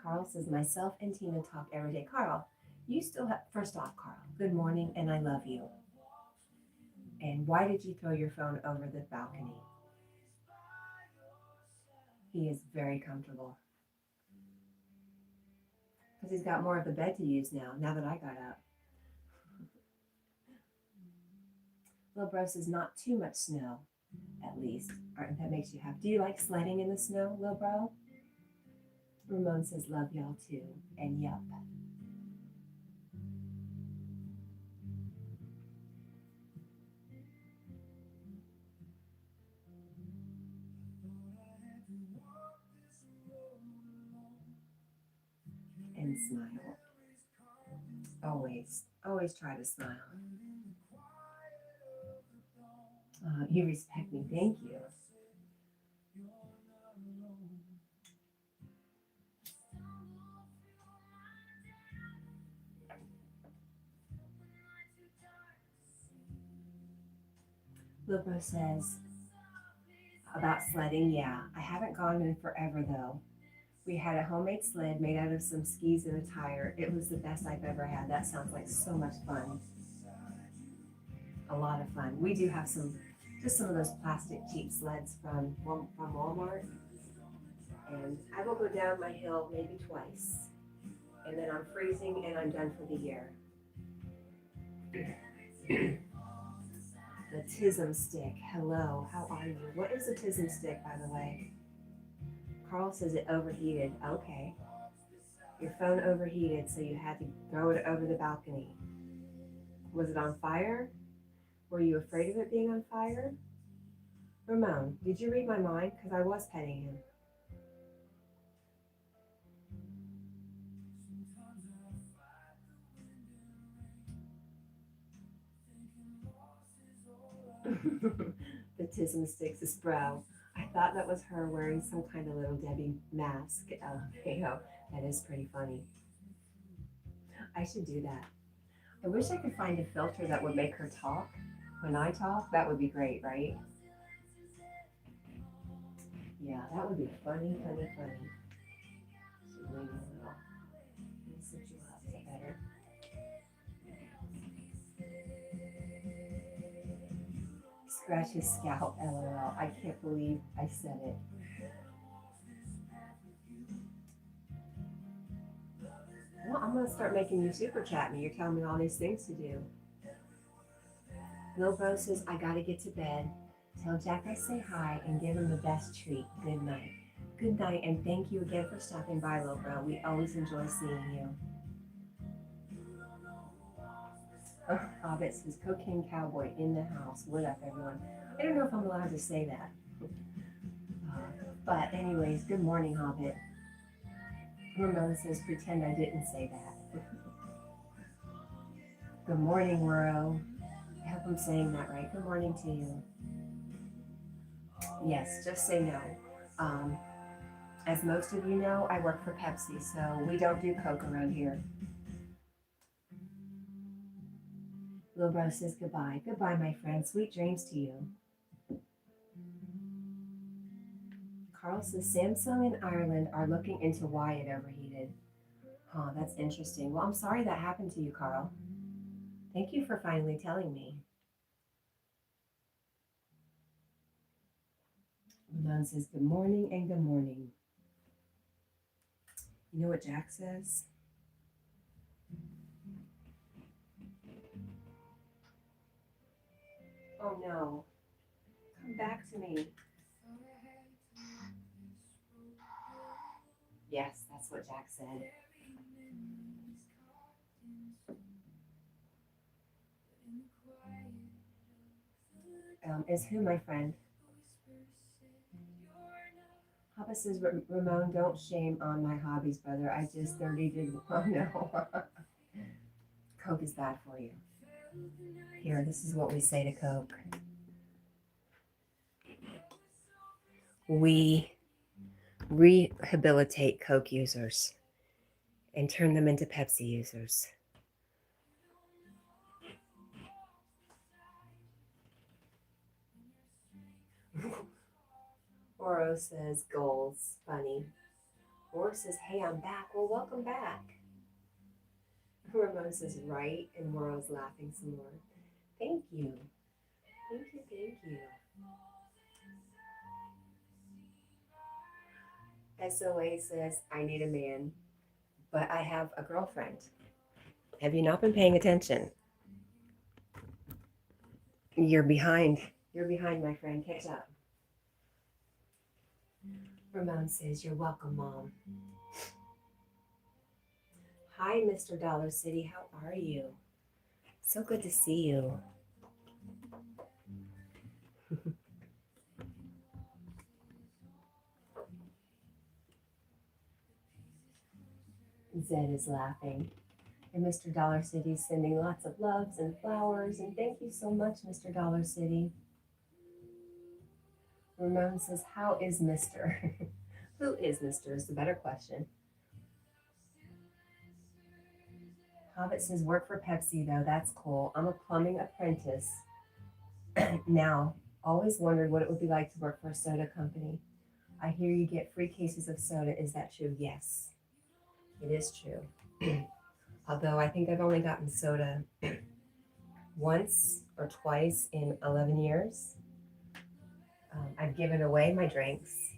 Carl says, myself and Tina talk every day. Carl, you still have, first off, Carl, good morning and I love you. And why did you throw your phone over the balcony? He is very comfortable. Because he's got more of the bed to use now that I got up. Lil Bro says not too much snow, at least. Alright, that makes you happy. Do you like sledding in the snow, Lil Bro? Ramon says love y'all too. And yup. And smile. Always try to smile. You respect me. Thank you. Lupo says about sledding, yeah. I haven't gone in forever though. We had a homemade sled made out of some skis and a tire. It was the best I've ever had. That sounds like so much fun. A lot of fun. We do have just some of those plastic cheap sleds from Walmart. And I will go down my hill maybe twice. And then I'm freezing and I'm done for the year. The Tism stick. Hello, how are you? What is a Tism stick, by the way? Carl says it overheated. Okay. Your phone overheated, so you had to throw it over the balcony. Was it on fire? Were you afraid of it being on fire? Ramon, did you read my mind? Because I was petting him. The Tism sticks is bro. I thought that was her wearing some kind of little Debbie mask. LMAO. That is pretty funny. I should do that. I wish I could find a filter that would make her talk when I talk. That would be great, right? Yeah, that would be funny. Should leave a little. Let me sit you up. Is that better? Scratch his scalp, LOL. I can't believe I said it. Well, I'm gonna start making you super chat me. You're telling me all these things to do. Lil Bro says, I gotta get to bed. Tell Jack I say hi and give him the best treat. Good night. Good night, and thank you again for stopping by, Lil Bro. We always enjoy seeing you. Hobbit says, Cocaine Cowboy in the house. What up, everyone? I don't know if I'm allowed to say that. But anyways, good morning, Hobbit. Ramon says, pretend I didn't say that. Good morning, Woro. I hope I'm saying that right. Good morning to you. Yes, just say no. As most of you know, I work for Pepsi, so we don't do Coke around here. Lil Bro says goodbye. Goodbye, my friend. Sweet dreams to you. Carl says Samsung and Ireland are looking into why it overheated. Huh, that's interesting. Well, I'm sorry that happened to you, Carl. Thank you for finally telling me. Ramon says good morning and good morning. You know what Jack says? Oh no. Come back to me. Yes, that's what Jack said. Is who, my friend? Papa says, Ramon, don't shame on my hobbies, brother. I just 30 did. Oh no. Coke is bad for you. Here, this is what we say to Coke. We rehabilitate Coke users and turn them into Pepsi users. Oro says goals, funny. Or says, hey, I'm back. Well, welcome back. Ramon says, right, and Moro's laughing some more. Thank you. Thank you. SOA says, I need a man, but I have a girlfriend. Have you not been paying attention? You're behind. You're behind, my friend. Catch up. Ramon says, "You're welcome, Mom." Hi, Mr. Dollar City. How are you? So good to see you. Zed is laughing. And Mr. Dollar City is sending lots of loves and flowers. And thank you so much, Mr. Dollar City. Ramon says, "How is Mr.?" Who is Mr. is the better question. Hobbit says, "Work for Pepsi, though. That's cool. I'm a plumbing apprentice." Now, always wondered what it would be like to work for a soda company. I hear you get free cases of soda. Is that true? Yes, it is true. Although I think I've only gotten soda once or twice in 11 years. I've given away my drinks.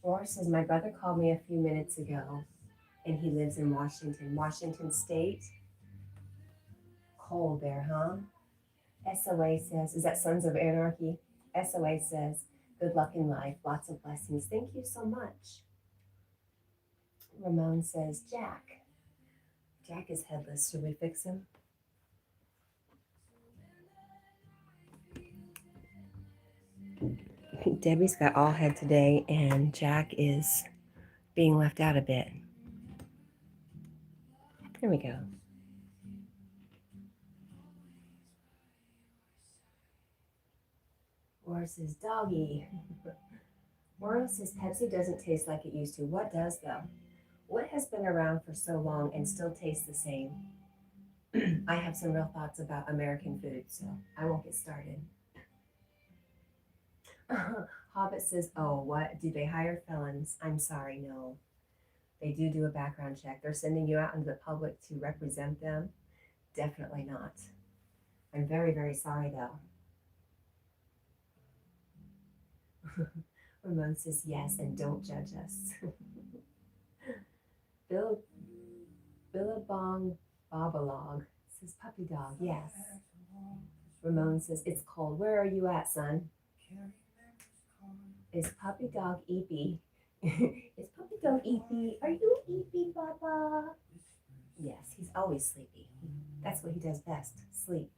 Or says, "My brother called me a few minutes ago and he lives in Washington State. Cold there, huh?" SOA says, "Is that Sons of Anarchy?" SOA says, "Good luck in life, lots of blessings." Thank you so much. Ramon says, "Jack. Jack is headless. Should we fix him?" Debbie's got all head today, and Jack is being left out a bit. There we go. Or says, "Doggy." Moro says, "Pepsi doesn't taste like it used to." What does, though? What has been around for so long and still tastes the same? I have some real thoughts about American food, so I won't get started. Hobbit says, "Oh, what? Do they hire felons?" I'm sorry, no. They do a background check. They're sending you out into the public to represent them? Definitely not. I'm very, very sorry, though. Ramon says, "Yes, and don't judge us." Billabong Babalog says, "Puppy dog, yes." Ramon says, "It's cold. Where are you at, son?" Is puppy dog eepy? Is puppy dog eepy? Are you eepy, Papa? Yes, he's always sleepy. That's what he does best, sleep.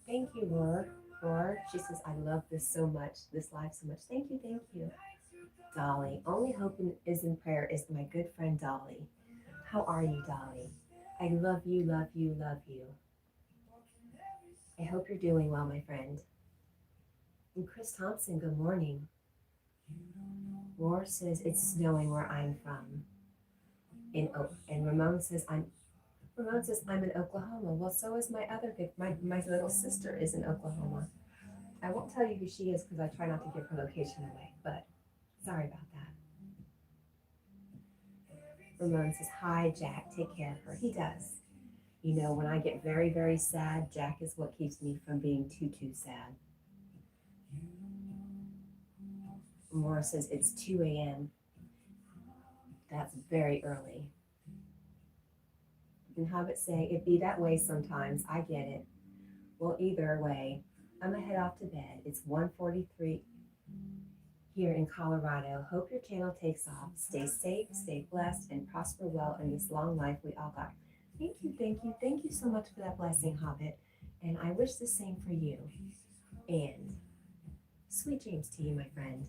Thank you, Roar. She says, "I love this so much, this live so much." Thank you, thank you. Dolly, "Only hope is in prayer" is my good friend Dolly. How are you, Dolly? I love you, love you, love you. I hope you're doing well, my friend. And Chris Thompson, good morning. Roar says, "It's snowing where I'm from." And Ramon says, I'm in Oklahoma. Well, so is my little sister is in Oklahoma. I won't tell you who she is because I try not to give her location away, but sorry about that. Ramon says, "Hi, Jack. Take care of her." He does. You know, when I get very, very sad, Jack is what keeps me from being too sad. Maura says, "It's 2 a.m. That's very early." And Hobbit say, "It be that way sometimes. I get it." Well, either way, I'm gonna head off to bed. It's 1:43 here in Colorado. Hope your channel takes off. Stay safe, stay blessed, and prosper well in this long life we all got. Thank you, thank you, thank you so much for that blessing, Hobbit. And I wish the same for you. And sweet dreams to you, my friend.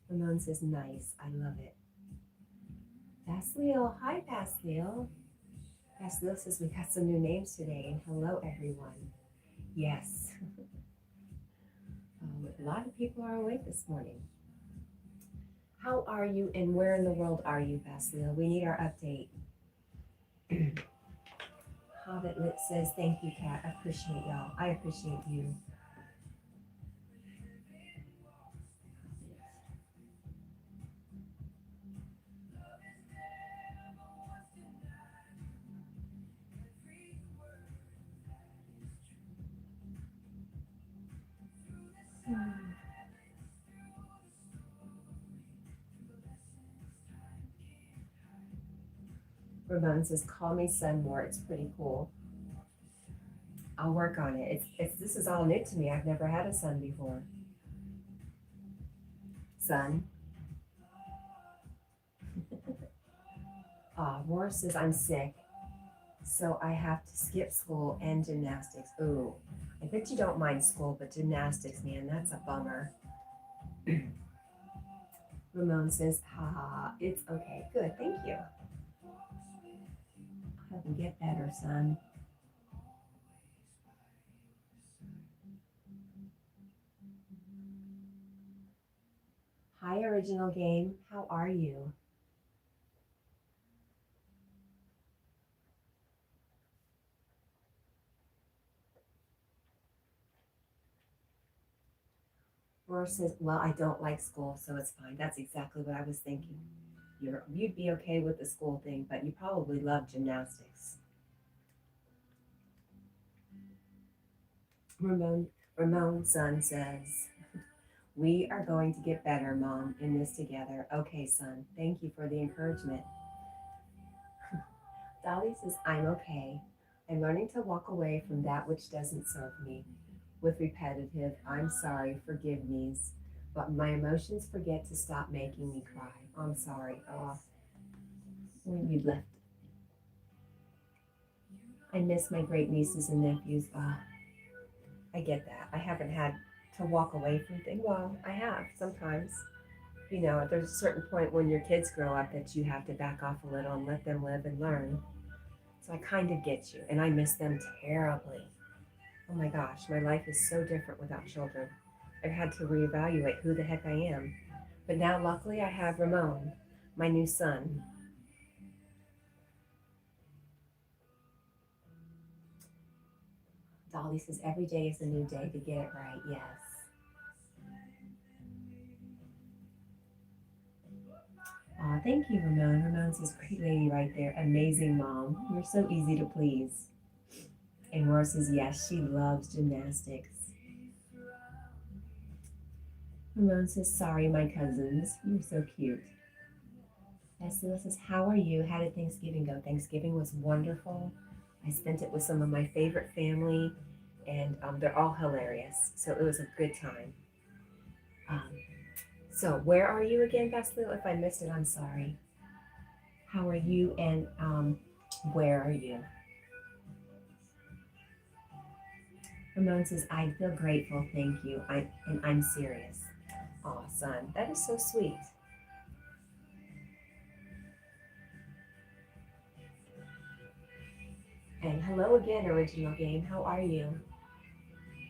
Ramon says, "Nice. I love it." Basliel, hi, Basliel. Basliel says, "We got some new names today." And hello, everyone. Yes. A lot of people are awake this morning. How are you and where in the world are you, Basliel? We need our update. Hobbit Lit says, "Thank you, Kat. I appreciate y'all. I appreciate you." Ramon says, call me son more. It's pretty cool. I'll work on it. This is all new to me. I've never had a son before. Son. Roar says, I'm sick, so I have to skip school and gymnastics. Ooh, I bet you don't mind school, but gymnastics, man, that's a bummer. Ramon says, ha, it's okay. Good, thank you. I hope you get better, son. Hi, original game. How are you? Roar says, well, I don't like school, so it's fine. That's exactly what I was thinking. You'd be okay with the school thing, but you probably love gymnastics. Ramon's son says, we are going to get better, Mom, in this together. Okay, son, thank you for the encouragement. Dolly says, I'm okay. I'm learning to walk away from that which doesn't serve me. With repetitive, I'm sorry, forgive me's, but my emotions forget to stop making me cry. I'm sorry. Oh, when you left. I miss my great nieces and nephews. I get that. I haven't had to walk away from things. Well, I have sometimes. There's a certain point when your kids grow up that you have to back off a little and let them live and learn. So I kind of get you, and I miss them terribly. Oh my gosh, my life is so different without children. I've had to reevaluate who the heck I am. But now, luckily, I have Ramon, my new son. Dolly says, every day is a new day to get it right. Yes. Thank you, Ramon. Ramon says, great lady right there. Amazing mom. You're so easy to please. And Roar says, yes, she loves gymnastics. Ramon says, sorry, my cousins. You're so cute. Estela says, how are you? How did Thanksgiving go? Thanksgiving was wonderful. I spent it with some of my favorite family, and they're all hilarious. So it was a good time. So where are you again, Bastille? If I missed it, I'm sorry. How are you, and where are you? Ramon says, I feel grateful, thank you. I'm serious. Aw, son, that is so sweet. And hello again, original game. How are you?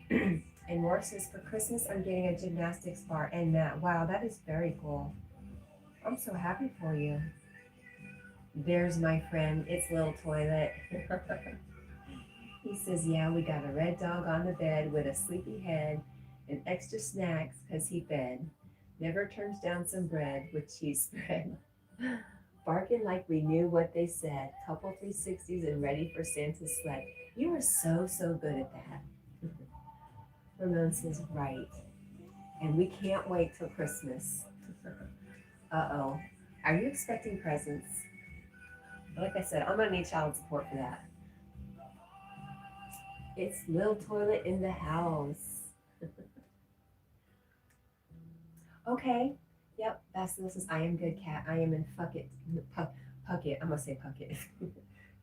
And Roar says, for Christmas, I'm getting a gymnastics bar and mat. Wow, that is very cool. I'm so happy for you. There's my friend. It's Little Toilet. He says, yeah, we got a red dog on the bed with a sleepy head and extra snacks because he fed. Never turns down some bread with cheese spread. Barking like we knew what they said. Couple 360s and ready for Santa's sled. You are so, so good at that. Ramon says, right. And we can't wait till Christmas. Uh-oh. Are you expecting presents? Like I said, I'm going to need child support for that. It's Little Toilet in the house. Okay. Yep, Bastille says, I am good, cat. I am in Phuket. I'm going to say Phuket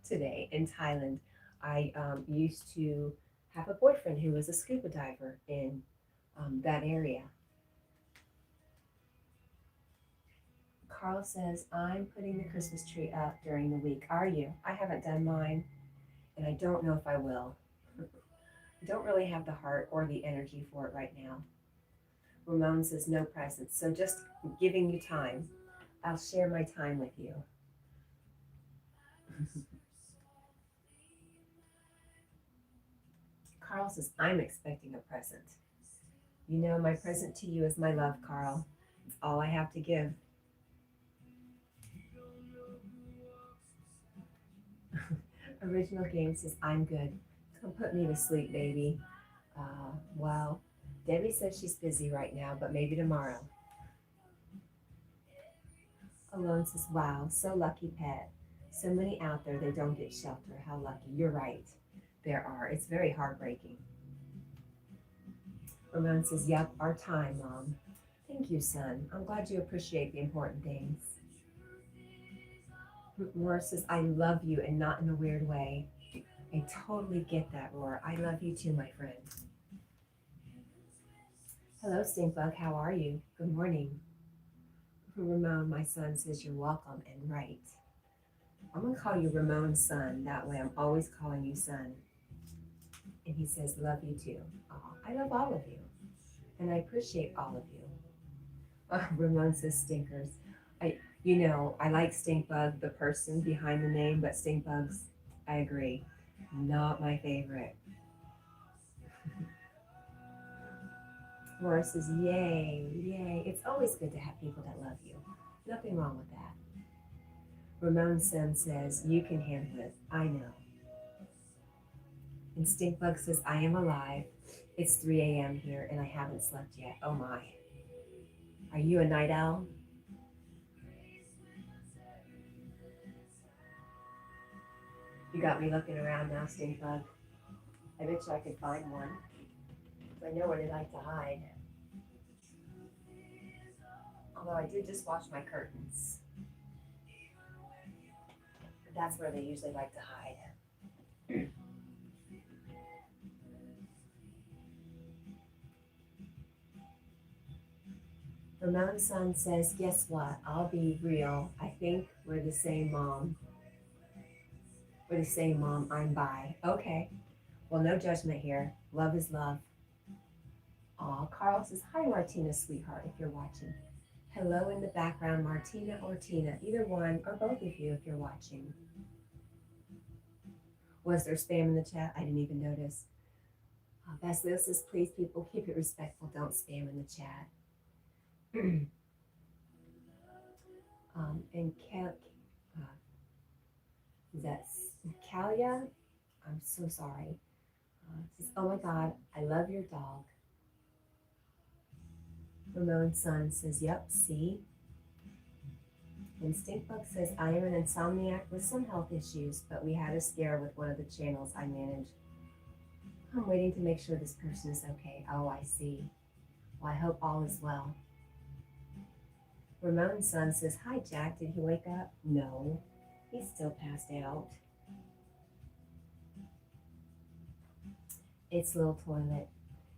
today in Thailand. I used to have a boyfriend who was a scuba diver in that area. Carl says, I'm putting the Christmas tree up during the week. Are you? I haven't done mine, and I don't know if I will. I don't really have the heart or the energy for it right now. Ramon says, no presents, so just giving you time. I'll share my time with you. Carl says, I'm expecting a present. You know, my present to you is my love, Carl. It's all I have to give. Original Game says, I'm good. Don't put me to sleep, baby. Well, Debbie says she's busy right now, but maybe tomorrow. Alone says, wow, so lucky, pet. So many out there, they don't get shelter. How lucky. You're right. There are. It's very heartbreaking. Ramon says, yep, our time, Mom. Thank you, son. I'm glad you appreciate the important things. Roar says, I love you and not in a weird way. I totally get that, Roar. I love you too, my friend. Hello, Stinkbug. How are you? Good morning. Ramon, my son, says you're welcome and right. I'm going to call you Ramon's son. That way I'm always calling you son. And he says, love you too. Oh, I love all of you. And I appreciate all of you. Ramon says stinkers. I like Stinkbug, the person behind the name, but Stinkbugs, I agree, not my favorite. Laura says, yay, yay. It's always good to have people that love you. Nothing wrong with that. Ramon's son says, you can handle it. I know. And Stinkbug says, I am alive. It's 3 a.m. here and I haven't slept yet. Oh my. Are you a night owl? You got me looking around now, Stinkbug. I bet you I could find one. I know where they like to hide. Although I did just wash my curtains. But that's where they usually like to hide. Ramon's son says, guess what? I'll be real. I think we're the same mom. We're the same mom. I'm bi. Okay. Well, no judgment here. Love is love. Aw, Carl says, hi, Martina, sweetheart, if you're watching. Hello in the background, Martina or Tina. Either one or both of you if you're watching. Was there spam in the chat? I didn't even notice. Basilio says, please, people, keep it respectful. Don't spam in the chat. And is that Kalia? I'm so sorry. Says, oh my God, I love your dog. Ramon's son says, yep, see? And Stinkbug says, I am an insomniac with some health issues, but we had a scare with one of the channels I manage. I'm waiting to make sure this person is okay. Oh, I see. Well, I hope all is well. Ramon's son says, hi, Jack. Did he wake up? No, he's still passed out. Its little toilet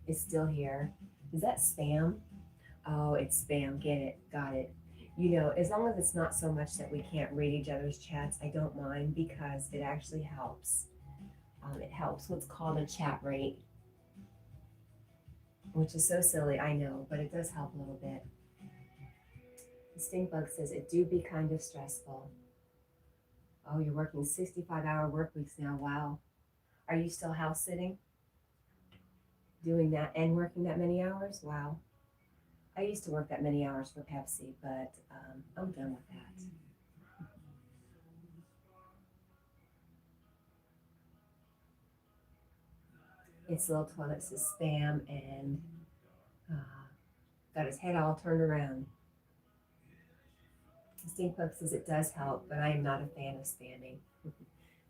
is still here. Is that spam? Oh, it's spam. Get it. Got it. You know, as long as it's not so much that we can't read each other's chats, I don't mind because it actually helps. It helps what's called a chat rate, which is so silly, I know, but it does help a little bit. Stinkbug says, it do be kind of stressful. Oh, you're working 65-hour work weeks now. Wow. Are you still house sitting? Doing that and working that many hours? Wow. I used to work that many hours for Pepsi, but I'm done with that. Its little toilet says spam and got his head all turned around. Stinkbug says it does help, but I am not a fan of spamming.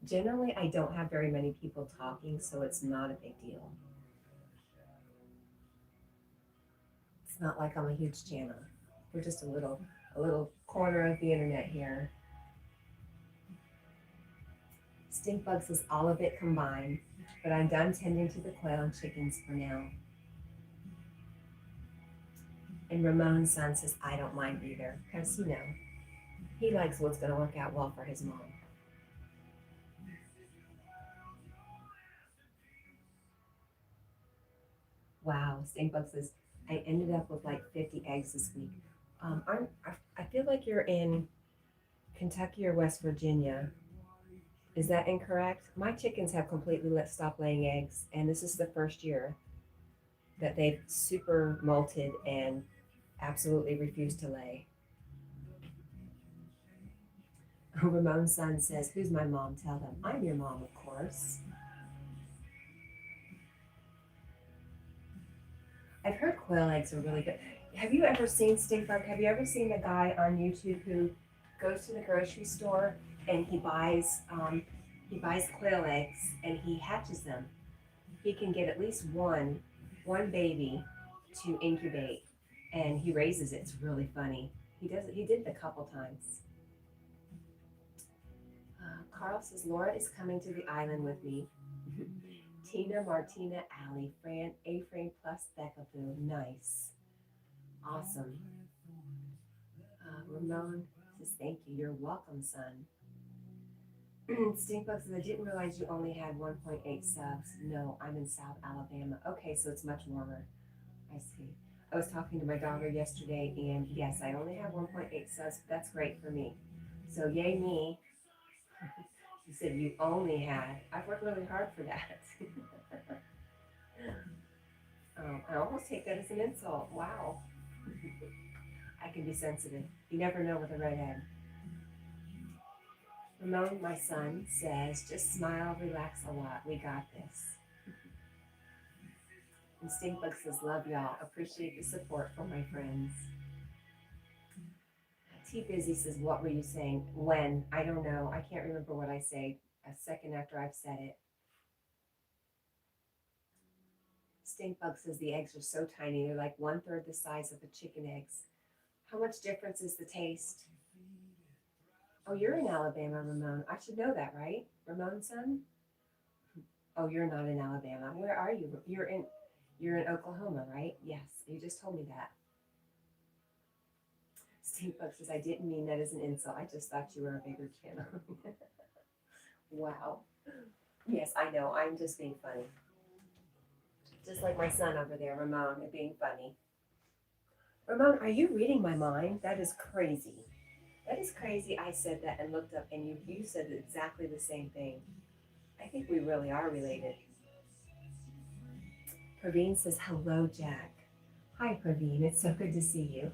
Generally, I don't have very many people talking, so it's not a big deal. It's not like I'm a huge channel. We're just a little corner of the internet here. Stinkbug says all of it combined, but I'm done tending to the quail and chickens for now. And Ramon's son says, I don't mind either, because, you know, he likes what's going to work out well for his mom. Wow, Stinkbug says, I ended up with like 50 eggs this week. I feel like you're in Kentucky or West Virginia. Is that incorrect? My chickens have completely stopped laying eggs, and this is the first year that they've super molted and absolutely refused to lay. Ramon's son says, who's my mom? Tell them. I'm your mom, of course. I've heard quail eggs are really good. Have you ever seen Stinkbug? Have you ever seen the guy on YouTube who goes to the grocery store and he buys quail eggs and he hatches them. He can get at least one baby to incubate, and he raises it. It's really funny. He does it. He did it a couple times. Carl says Laura is coming to the island with me. Tina, Martina, Allie, Fran, A-Frame plus Becca Boo. Nice. Awesome. Ramon says, thank you. You're welcome, son. Stinkbug says, I didn't realize you only had 1.8 subs. No, I'm in South Alabama. Okay, so it's much warmer. I see. I was talking to my daughter yesterday, and yes, I only have 1.8 subs. That's great for me. So, yay me. You said you only had. I've worked really hard for that. I almost take that as an insult. Wow. I can be sensitive. You never know with a redhead. Ramon, my son, says, just smile, relax a lot. We got this. And Stinkbug says, love y'all. Appreciate the support from my friends. T Busy says, what were you saying? When? I don't know. I can't remember what I say a second after I've said it. Stinkbug says the eggs are so tiny. They're like 1/3 the size of the chicken eggs. How much difference is the taste? Oh, you're in Alabama, Ramon. I should know that, right? Ramon's son? Oh, you're not in Alabama. Where are you? You're in Oklahoma, right? Yes, you just told me that. Steampunk says, I didn't mean that as an insult. I just thought you were a bigger channel. Wow. Yes, I know. I'm just being funny. Just like my son over there, Ramon, being funny. Ramon, are you reading my mind? That is crazy. That is crazy. I said that and looked up, and you said exactly the same thing. I think we really are related. Praveen says, hello, Jack. Hi, Praveen. It's so good to see you.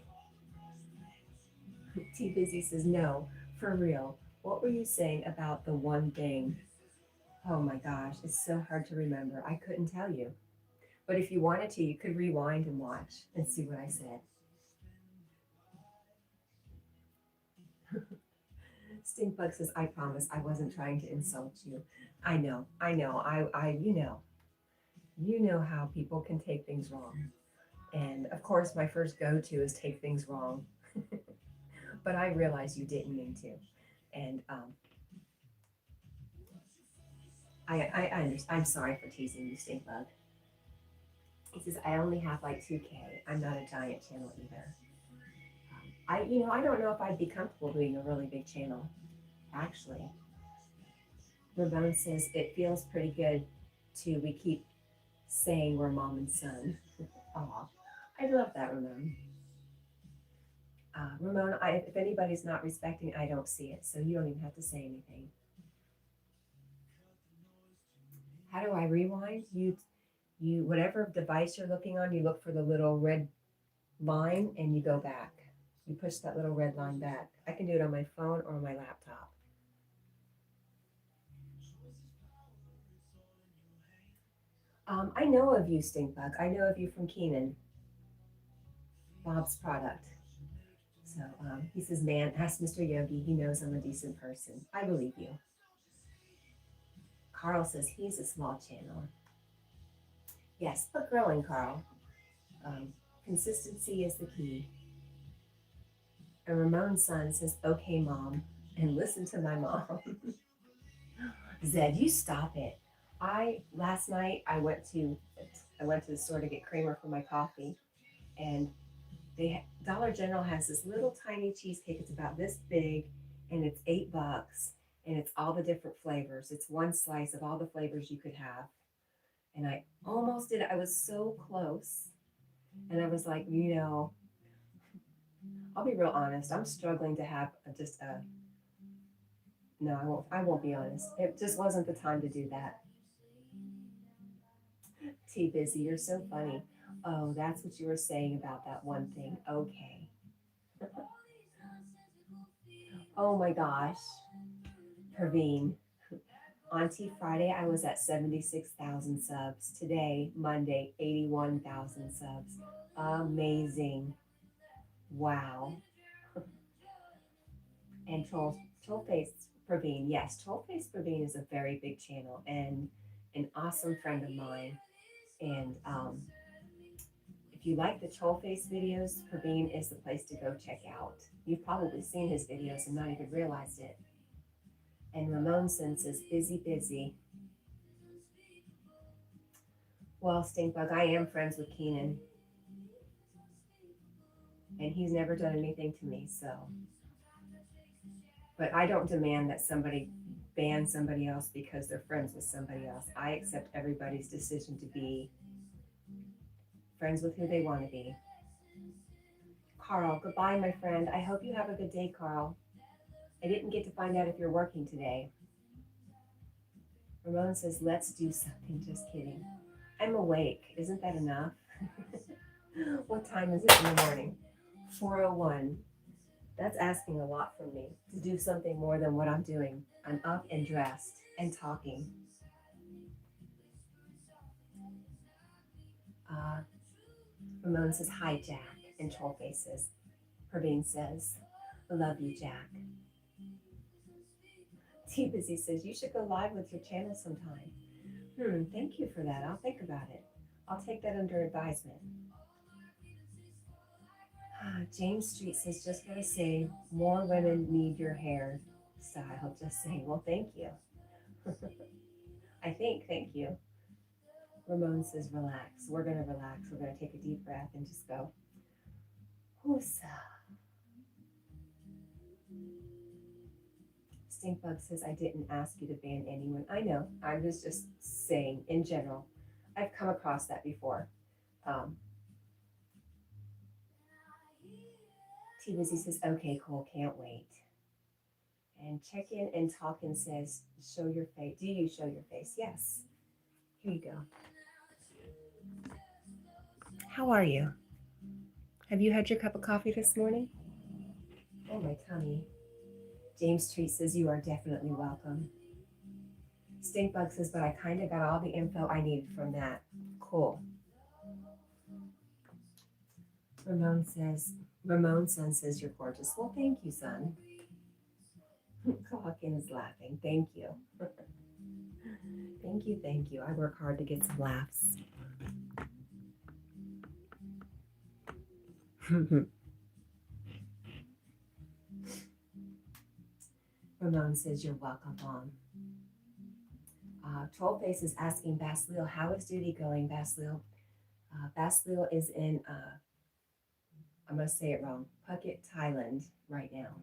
T Busy says, no, for real. What were you saying about the one thing? Oh my gosh, it's so hard to remember. I couldn't tell you. But if you wanted to, you could rewind and watch and see what I said. Stinkbug says, I promise I wasn't trying to insult you. I know, you know how people can take things wrong. And of course, my first go-to is take things wrong. But I realize you didn't mean to. And I understand. I'm sorry for teasing you, Stinkbug. He says, I only have like 2K. I'm not a giant channel either. I don't know if I'd be comfortable doing a really big channel, actually. Ramon says, it feels pretty good too. We keep saying we're mom and son. Aw, I love that, Ramon. Ramon, if anybody's not respecting, I don't see it, so you don't even have to say anything. How do I rewind? You, whatever device you're looking on, you look for the little red line and you go back. You push that little red line back. I can do it on my phone or on my laptop. I know of you, Stinkbug. I know of you from Keenan, Bob's product. So he says, man, ask Mr. Yogi. He knows I'm a decent person. I believe you. Carl says he's a small channel. Yes, but growing, Carl. Consistency is the key. And Ramon's son says, okay, mom, and listen to my mom. Zed, you stop it. Last night I went to the store to get creamer for my coffee, and Dollar General has this little tiny cheesecake. It's about this big, and it's $8, and it's all the different flavors. It's one slice of all the flavors you could have, and I almost did it. I was so close, and I was like, I'll be real honest. I'm struggling to have just a. No, I won't. I won't be honest. It just wasn't the time to do that. T Busy, you're so funny. Oh, that's what you were saying about that one thing. Okay. Oh my gosh. Praveen. Auntie Friday, I was at 76,000 subs. Today, Monday, 81,000 subs. Amazing. Wow. And Troll Face Praveen, yes, Trollface Praveen is a very big channel and an awesome friend of mine. And if you like the Trollface videos, Praveen is the place to go check out. You've probably seen his videos and not even realized it. And Ramon says, busy, busy. Well, Stinkbug, I am friends with Keenan, and he's never done anything to me, so. But I don't demand that somebody ban somebody else because they're friends with somebody else. I accept everybody's decision to be friends with who they want to be. Carl, goodbye, my friend. I hope you have a good day, Carl. I didn't get to find out if you're working today. Ramon says, let's do something. Just kidding. I'm awake. Isn't that enough? What time is it in the morning? 4:01. That's asking a lot from me to do something more than what I'm doing. I'm up and dressed and talking. Ramon says, hi, Jack, and troll faces. Praveen says, love you, Jack. T Busy says, you should go live with your channel sometime. Thank you for that. I'll think about it. I'll take that under advisement. James Street says, just gotta say, more women need your hair style. Just saying, well, thank you. Thank you. Ramon says, relax. We're gonna relax. We're gonna take a deep breath and just go, whoosa. Stinkbug says, I didn't ask you to ban anyone. I know. I was just saying in general. I've come across that before. T Wizzy says, okay, cool, can't wait. And check in and talk and says, show your face. Do you show your face? Yes. Here you go. How are you? Have you had your cup of coffee this morning? Oh, my tummy. James Treat says, you are definitely welcome. Stinkbug says, but I kind of got all the info I needed from that. Cool. Ramon son says, you're gorgeous. Well, thank you, son. Hawkins laughing. Thank you. Thank you. I work hard to get some laughs. Ramon says, you're welcome, Mom. Trollface is asking Basleel, how is duty going, Basleel? Basleel is in, I'm going to say it wrong, Phuket, Thailand right now.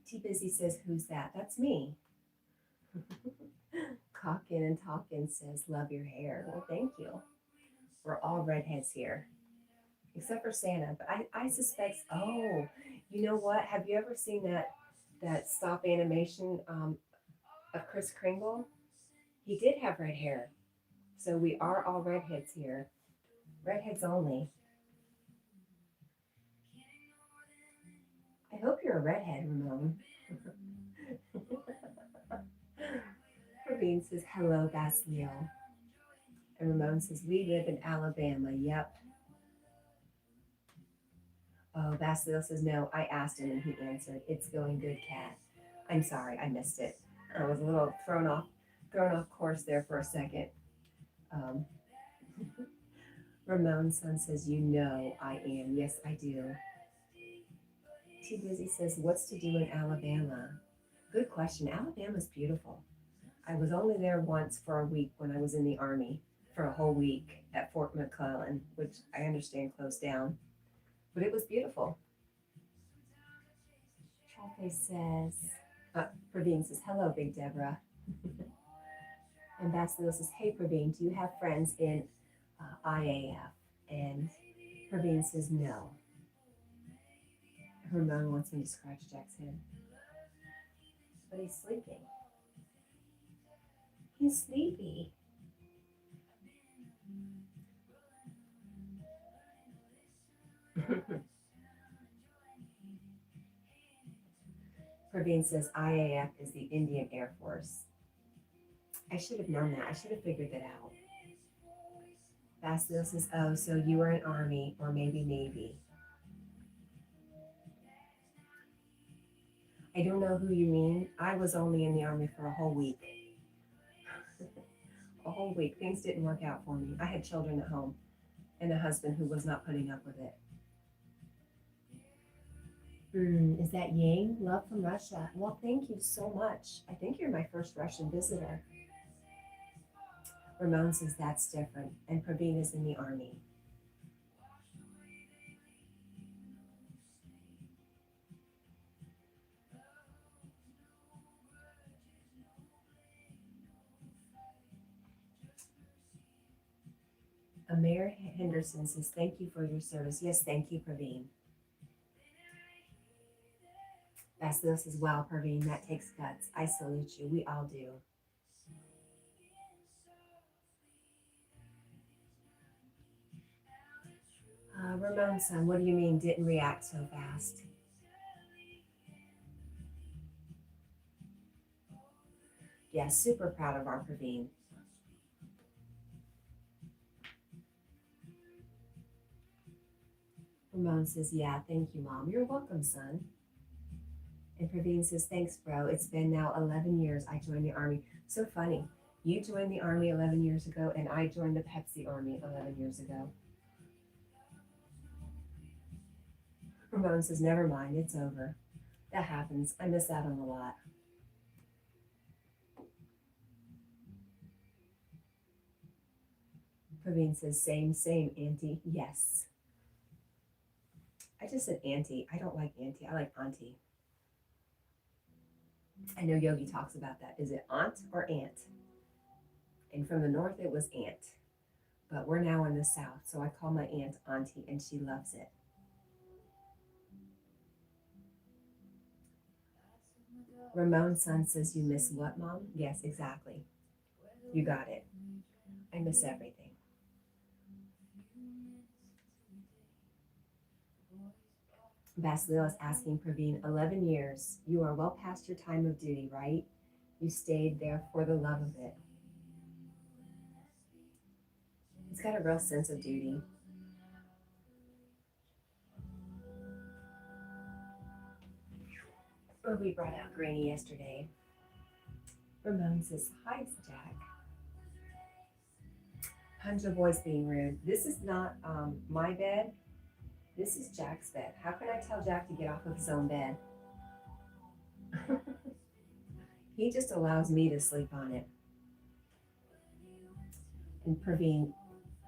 T Busy says, who's that? That's me. Cockin and Talkin says, love your hair. Well, thank you. We're all redheads here, except for Santa. But I suspect, oh, you know what? Have you ever seen that stop animation of Kris Kringle? He did have red hair. So we are all redheads here. Redheads only. I hope you're a redhead, Ramon. Praveen says, hello, Basleel. And Ramon says, we live in Alabama. Yep. Oh, Basleel says, no, I asked him and he answered, it's going good, Cat. I'm sorry, I missed it. I was a little thrown off course there for a second. Ramon's son says, you know I am. Yes, I do. T Busy says, what's to do in Alabama? Good question. Alabama's beautiful. I was only there once for a week when I was in the Army, for a whole week at Fort McClellan, which I understand closed down. But it was beautiful. Trollface says, Praveen says, hello, Big Deborah. And Basilio says, hey, Praveen, do you have friends in IAF? And Praveen says, no. Ramon wants me to scratch Jack's head. But he's sleeping. He's sleepy. Praveen says IAF is the Indian Air Force. I should have known that. I should have figured that out. Basilio says, oh, so you were in Army or maybe Navy. I don't know who you mean. I was only in the Army for a whole week. A whole week. Things didn't work out for me. I had children at home and a husband who was not putting up with it. Is that Yang? Love from Russia. Well, thank you so much. I think you're my first Russian visitor. Ramon says that's different, and Praveen is in the Army. Amir Henderson says, thank you for your service. Yes, thank you, Praveen. Basil says, wow, Praveen, that takes guts. I salute you. We all do. Ramon's son, what do you mean didn't react so fast? Yeah, super proud of our Praveen. Ramon says, yeah, thank you, Mom. You're welcome, son. And Praveen says, thanks, bro. It's been now 11 years I joined the Army. So funny. You joined the Army 11 years ago, and I joined the Pepsi Army 11 years ago. Ramon says, never mind, it's over. That happens. I miss out on a lot. Praveen says, same, auntie. Yes. I just said auntie. I don't like auntie. I like auntie. I know Yogi talks about that. Is it aunt or aunt? And from the north, it was aunt. But we're now in the south, so I call my aunt auntie, and she loves it. Ramon's son says, you miss what, Mom? Yes, exactly. You got it. I miss everything. Basil is asking Praveen, 11 years. You are well past your time of duty, right? You stayed there for the love of it. He's got a real sense of duty. We brought out Granny yesterday. Ramon says, hi, Jack. Punja Boy's being rude. This is not my bed. This is Jack's bed. How can I tell Jack to get off of his own bed? He just allows me to sleep on it. And Praveen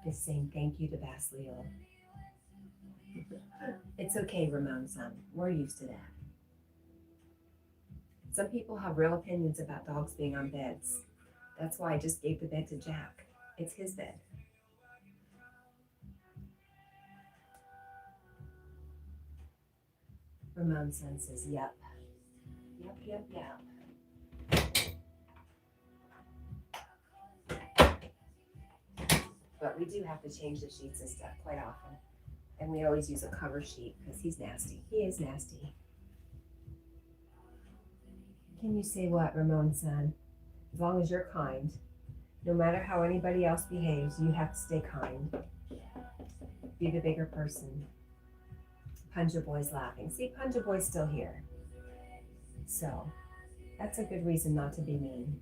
is saying thank you to Basleel. It's okay, Ramon's son. We're used to that. Some people have real opinions about dogs being on beds. That's why I just gave the bed to Jack. It's his bed. Ramon's son says, yep. Yep. But we do have to change the sheets and stuff quite often. And we always use a cover sheet because he's nasty. He is nasty. Can you say what, Ramon's son? As long as you're kind. No matter how anybody else behaves, you have to stay kind. Be the bigger person. Punja Boy's laughing. See, Punja Boy's still here. So, that's a good reason not to be mean.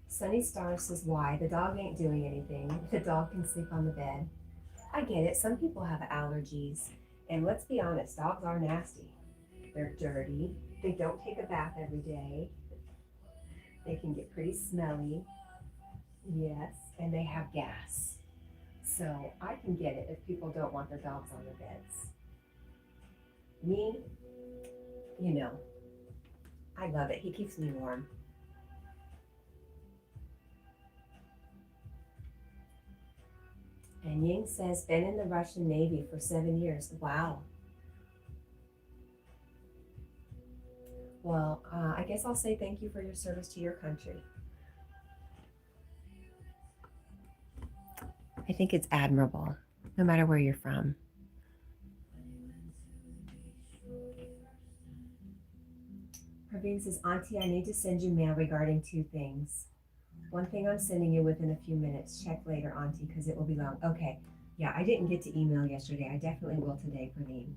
Sunny Star says, why? The dog ain't doing anything. The dog can sleep on the bed. I get it. Some people have allergies. And let's be honest, dogs are nasty. They're dirty. They don't take a bath every day. They can get pretty smelly. Yes, and they have gas. So I can get it if people don't want their dogs on their beds. Me, you know, I love it. He keeps me warm. And Ying says, been in the Russian Navy for 7 years. Wow. Well, I guess I'll say thank you for your service to your country. I think it's admirable, no matter where you're from. Praveen says, Auntie, I need to send you mail regarding 2 things. One thing I'm sending you within a few minutes. Check later, Auntie, because it will be long. Okay. Yeah, I didn't get to email yesterday. I definitely will today, Praveen.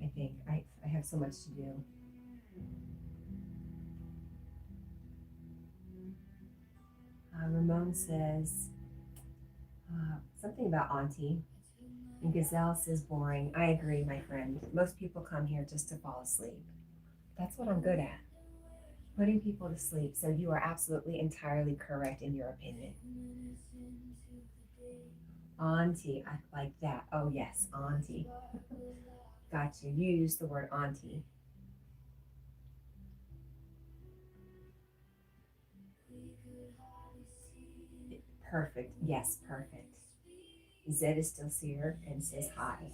I think. I have so much to do. Ramon says something about Auntie. And Gazelle says boring. I agree, my friend. Most people come here just to fall asleep. That's what I'm good at. Putting people to sleep. So you are absolutely entirely correct in your opinion. Auntie, I like that. Oh yes, Auntie. Got you. You used the word Auntie. Perfect. Yes, perfect. Zed is still here and says hi.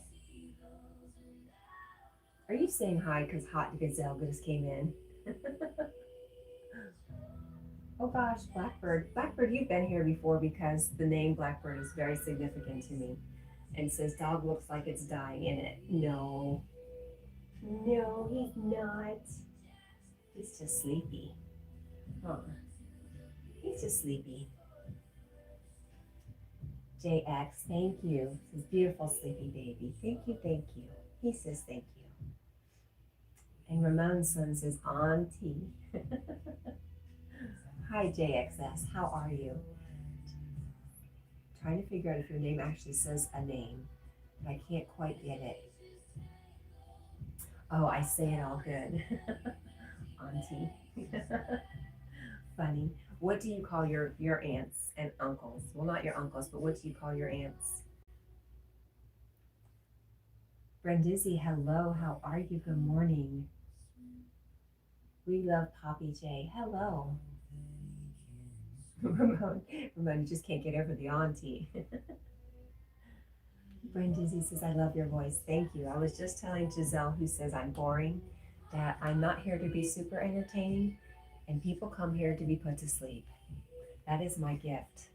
Are you saying hi because Hot Gazelle just came in? Oh gosh, Blackbird. Blackbird, you've been here before because the name Blackbird is very significant to me. And says dog looks like it's dying in it. No. No, he's not. He's just sleepy. Huh. He's just sleepy. JX, thank you. This beautiful sleepy baby. Thank you, thank you. He says thank you. And Ramon's son says Auntie. Hi JXS, how are you? Trying to figure out if your name actually says a name, but I can't quite get it. Oh, I say it all good. Auntie. Funny. What do you call your aunts and uncles? Well, not your uncles, but what do you call your aunts? Brindizzy, hello. How are you? Good morning. We love Poppy J. Hello. Ramon, you just can't get over the auntie. Brindizzy says, I love your voice. Thank you. I was just telling Giselle, who says I'm boring, that I'm not here to be super entertaining, and people come here to be put to sleep. That is my gift.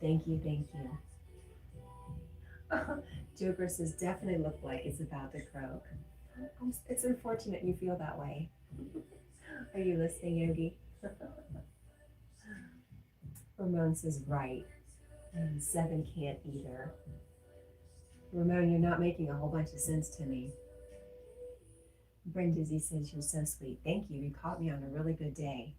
Thank you, thank you. Joker says, definitely look like it's about to croak. It's unfortunate you feel that way. Are you listening, Yogi? Ramon says, right. And 7 can't either. Ramon, you're not making a whole bunch of sense to me. Brindizzy says, you're so sweet. Thank you. You caught me on a really good day.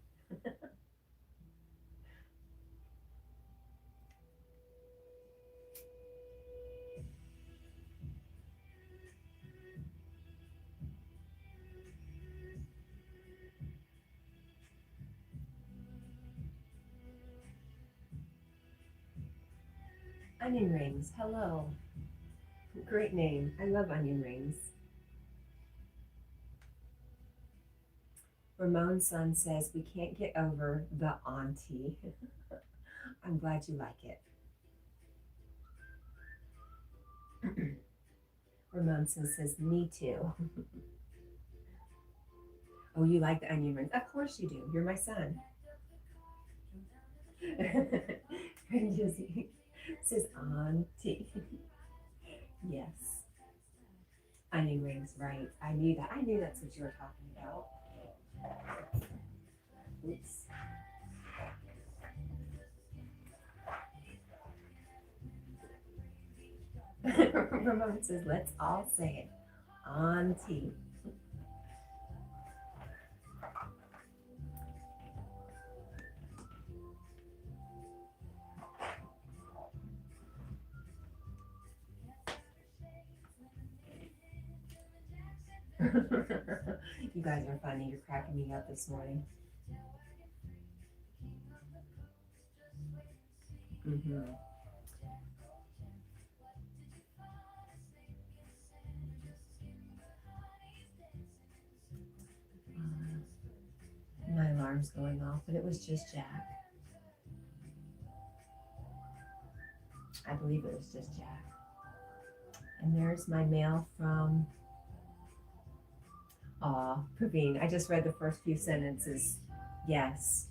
Onion rings. Hello. Great name. I love onion rings. Ramon's son says, we can't get over the auntie. I'm glad you like it. Ramon says, me too. Oh, you like the onion rings? Of course you do. You're my son. Josie says, auntie. Yes. Onion rings, right. I knew that. I knew that's what you were talking about. Oops. Ramon says, let's all say it. Auntie. You guys are funny. You're cracking me up this morning. Mm-hmm. My alarm's going off, but it was just Jack. I believe it was just Jack. And there's my mail from Praveen. I just read the first few sentences. Yes.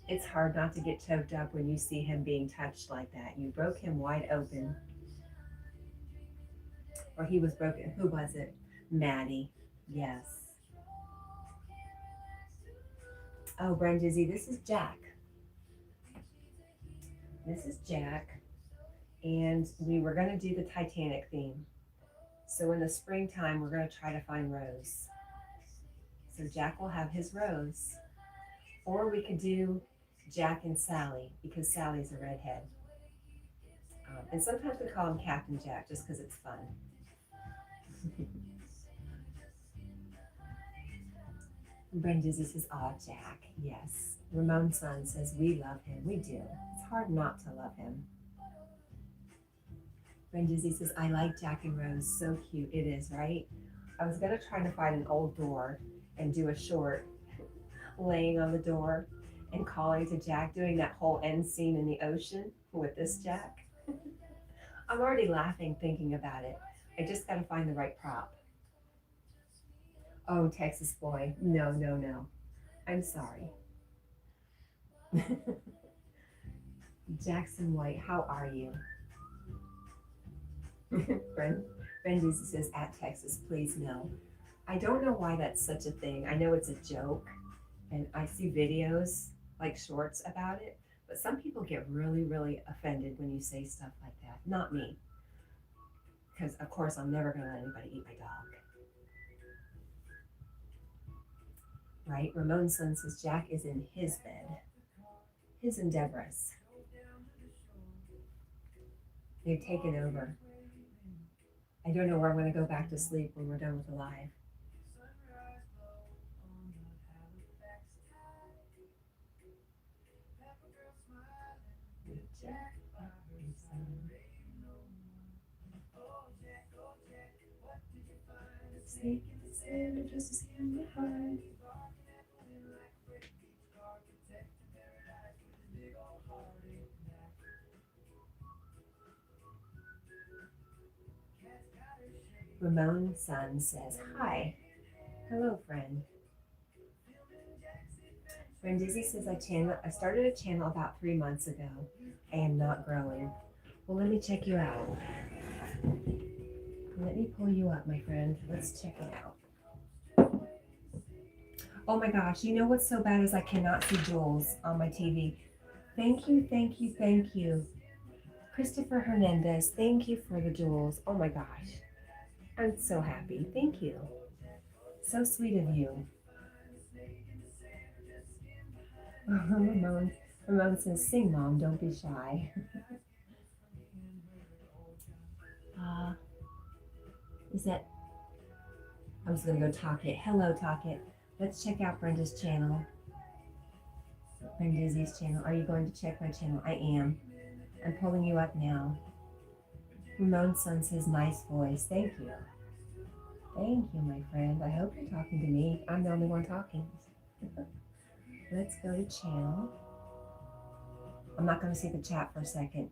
It's hard not to get choked up when you see him being touched like that. You broke him wide open. Or he was broken. Who was it? Maddie. Yes. Oh, Brindizzy, this is Jack. This is Jack. And we were going to do the Titanic theme. So in the springtime, we're going to try to find Rose. So Jack will have his Rose. Or we could do Jack and Sally, because Sally's a redhead. And sometimes we call him Cat&Jack just because it's fun. Brenda Dizzy says, "Aw, Jack." Yes. Ramon's son says, "We love him." We do. It's hard not to love him. Brenda Dizzy says, "I like Jack and Rose. So cute." It is, right? I was going to try to find an old door and do a short laying on the door and calling to Jack, doing that whole end scene in the ocean with this Jack. I'm already laughing thinking about it. I just got to find the right prop. Oh, Texas boy. No, no, no. I'm sorry. Jackson White, how are you? Brenda says, "At Texas, please no." I don't know why that's such a thing. I know it's a joke, and I see videos, like shorts about it, but some people get really, really offended when you say stuff like that. Not me. Because, of course, I'm never going to let anybody eat my dog. Right? Ramon's son says Jack is in his bed. His and Deborah's. They've taken over. I don't know where I'm going to go back to sleep when we're done with the live. Snake in the sand, just a skin behind. Ramon's son says, "Hi." Hello, friend. Friend Dizzy says, I started a channel about 3 months ago. I am not growing. Well, let me check you out. Let me pull you up, my friend. Let's check it out. Oh my gosh, you know what's so bad is I cannot see Jules on my TV. Thank you, thank you, thank you. Christopher Hernandez, thank you for the jewels. Oh my gosh. I'm so happy. Thank you. So sweet of you. Ramon says, "Sing, Mom, don't be shy." Is that, I'm just going to go Talk It. Hello, Talk It. Let's check out Brenda's channel. Brenda Dizzy's channel. Are you going to check my channel? I am. I'm pulling you up now. Ramon's son says, "Nice voice." Thank you. Thank you, my friend. I hope you're talking to me. I'm the only one talking. Let's go to channel. I'm not going to see the chat for a second.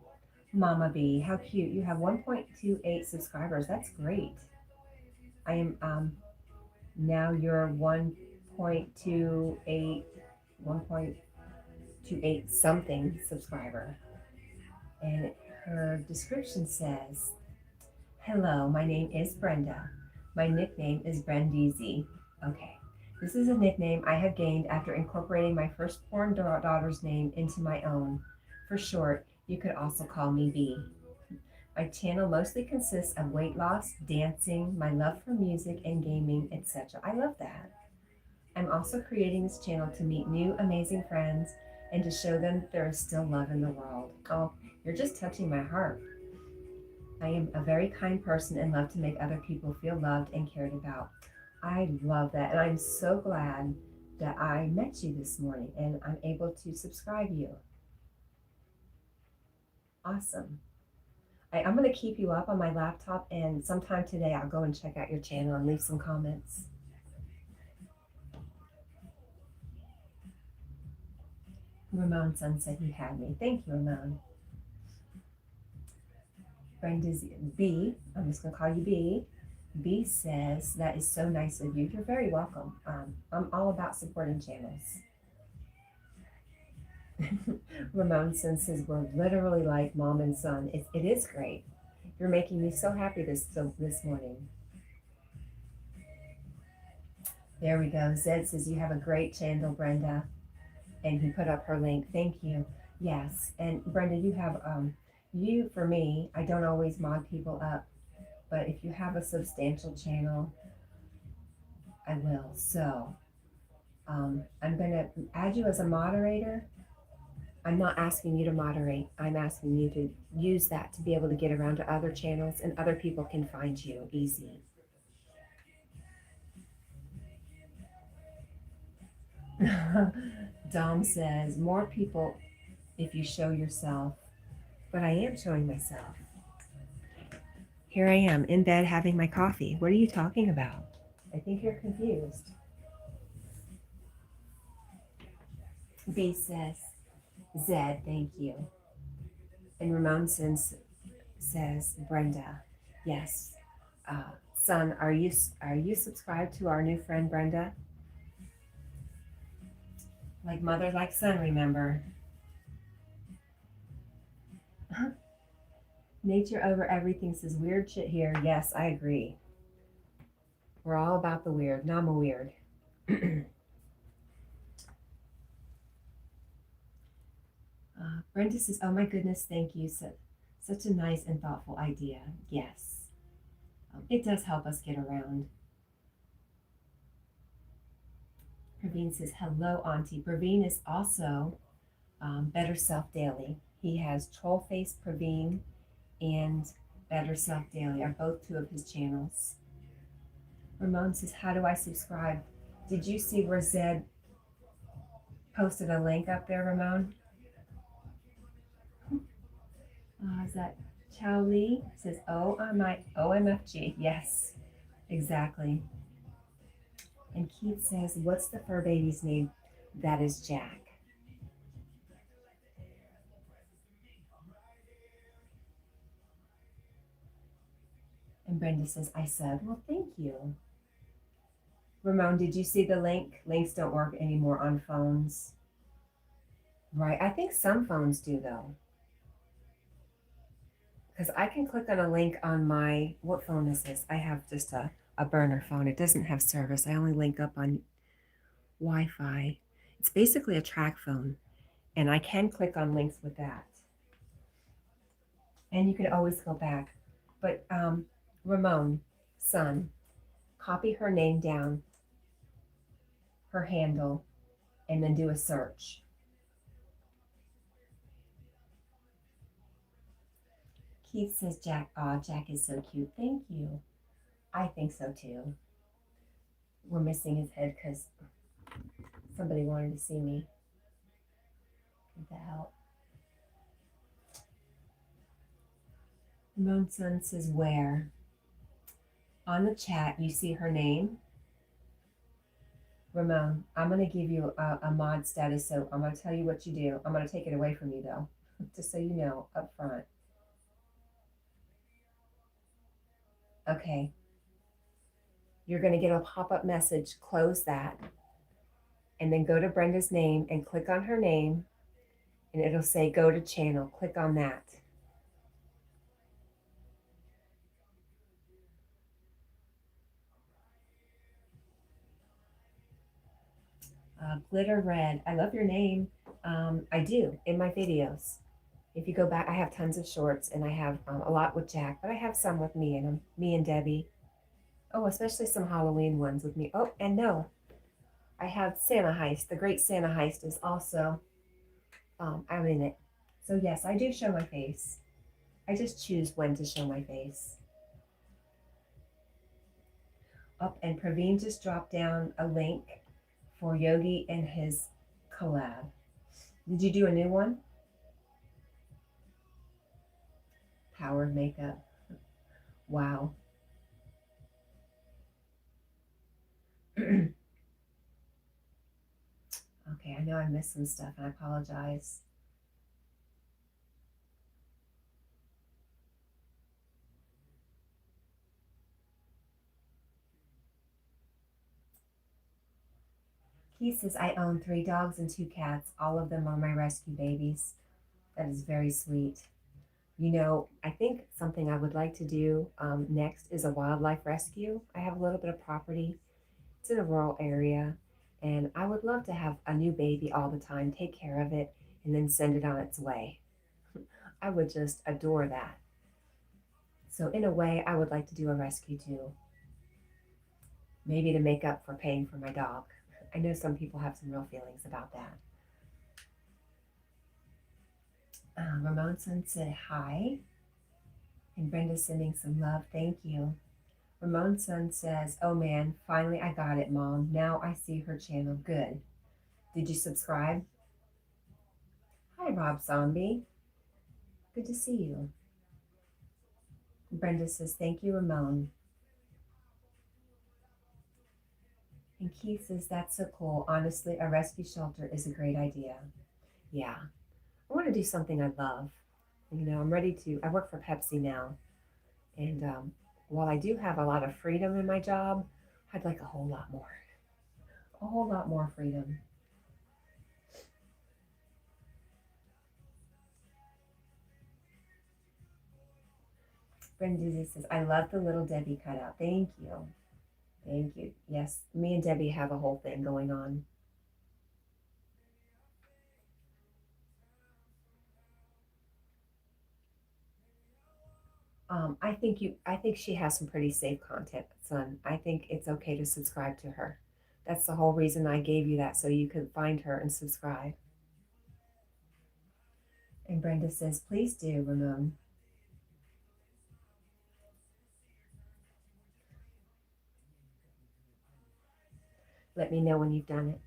Mama B, how cute. You have 1.28 subscribers. That's great. I am now your 1.28 something subscriber. And her description says, "Hello, my name is Brenda. My nickname is Brendeezy." Okay. This is a nickname I have gained after incorporating my firstborn daughter's name into my own. For short, you could also call me B. My channel mostly consists of weight loss, dancing, my love for music and gaming, etc. I love that. I'm also creating this channel to meet new amazing friends and to show them there is still love in the world. Oh, you're just touching my heart. I am a very kind person and love to make other people feel loved and cared about. I love that, and I'm so glad that I met you this morning and I'm able to subscribe you. Awesome. I'm going to keep you up on my laptop, and sometime today I'll go and check out your channel and leave some comments. Ramon's son said he had me. Thank you, Ramon. Brenda's B, I'm just going to call you B. B says, "That is so nice of you." You're very welcome. I'm all about supporting channels. Ramon says, "We're literally like mom and son." It is great. You're making me so happy this morning. There we go. Zed says, "You have a great channel, Brenda." And he put up her link. Thank you. Yes. And Brenda, you have, for me, I don't always mod people up. but if you have a substantial channel, I will. So I'm going to add you as a moderator. I'm not asking you to moderate. I'm asking you to use that to be able to get around to other channels and other people can find you easy. Dom says, more people if you show yourself. But I am showing myself. Here I am in bed having my coffee. What are you talking about? I think you're confused. B says, Zed, thank you. And Ramon says, Brenda, yes. Son, are you subscribed to our new friend Brenda? Like mother, like son, remember. Nature over everything says weird shit here. Yes, I agree. We're all about the weird. No, I'm a weird. Brenda says, oh my goodness, thank you. Such a nice and thoughtful idea. Yes. It does help us get around. Praveen says, hello, Auntie. Praveen is also Better Self Daily. He has Troll Face Praveen and Better Self Daily are both two of his channels. Ramon says, how do I subscribe? Did you see where Zed posted a link up there, Ramon? Is that Chow Lee? Says, oh, OMFG. Yes, exactly. And Keith says, what's the fur baby's name? That is Jack. And Brenda says, I said, well, thank you. Ramon, did you see the link? Links don't work anymore on phones. Right, I think some phones do though. Because I can click on a link on my, what phone is this? I have just a burner phone. It doesn't have service. I only link up on Wi-Fi. It's basically a track phone. And I can click on links with that. And you can always go back. But Ramon, son, copy her name down, her handle, and then do a search. Keith says, Jack, Jack is so cute. Thank you. I think so too. We're missing his head because somebody wanted to see me. What the hell? Ramon son says, where? On the chat, you see her name. Ramon, I'm going to give you a mod status, so I'm going to tell you what you do. I'm going to take it away from you, though, just so you know up front. Okay. You're going to get a pop-up message. Close that. And then go to Brenda's name and click on her name. And it'll say go to channel. Click on that. Glitter Red. I love your name. I do in my videos. If you go back, I have tons of shorts and I have a lot with Jack, but I have some with me and Debbie. Oh, especially some Halloween ones with me. Oh, and no, I have Santa Heist. The Great Santa Heist is also I'm in it. So yes, I do show my face. I just choose when to show my face. Oh, and Praveen just dropped down a link for Yogi and his collab. Did you do a new one? Powered makeup. Wow. Okay, I know I missed some stuff and I apologize. He says, I own 3 dogs and 2 cats. All of them are my rescue babies. That is very sweet. You know, I think something I would like to do next is a wildlife rescue. I have a little bit of property. It's in a rural area. And I would love to have a new baby all the time, take care of it, and then send it on its way. I would just adore that. So in a way, I would like to do a rescue too. Maybe to make up for paying for my dog. I know some people have some real feelings about that. Ramonson said hi. And Brenda's sending some love. Thank you. Ramon's son says, oh man, finally I got it, Mom. Now I see her channel. Good. Did you subscribe? Hi, Rob Zombie. Good to see you. Brenda says, thank you, Ramon. And Keith says, that's so cool. Honestly, a rescue shelter is a great idea. Yeah. I want to do something I love. You know, I'm ready to, I work for Pepsi now. And while I do have a lot of freedom in my job, I'd like a whole lot more. A whole lot more freedom. Brenda says, I love the little Debbie cutout. Thank you. Thank you. Yes, me and Debbie have a whole thing going on. I think she has some pretty safe content, son. I think it's okay to subscribe to her. That's the whole reason I gave you that, so you could find her and subscribe. And Brenda says, please do, Ramon. Let me know when you've done it.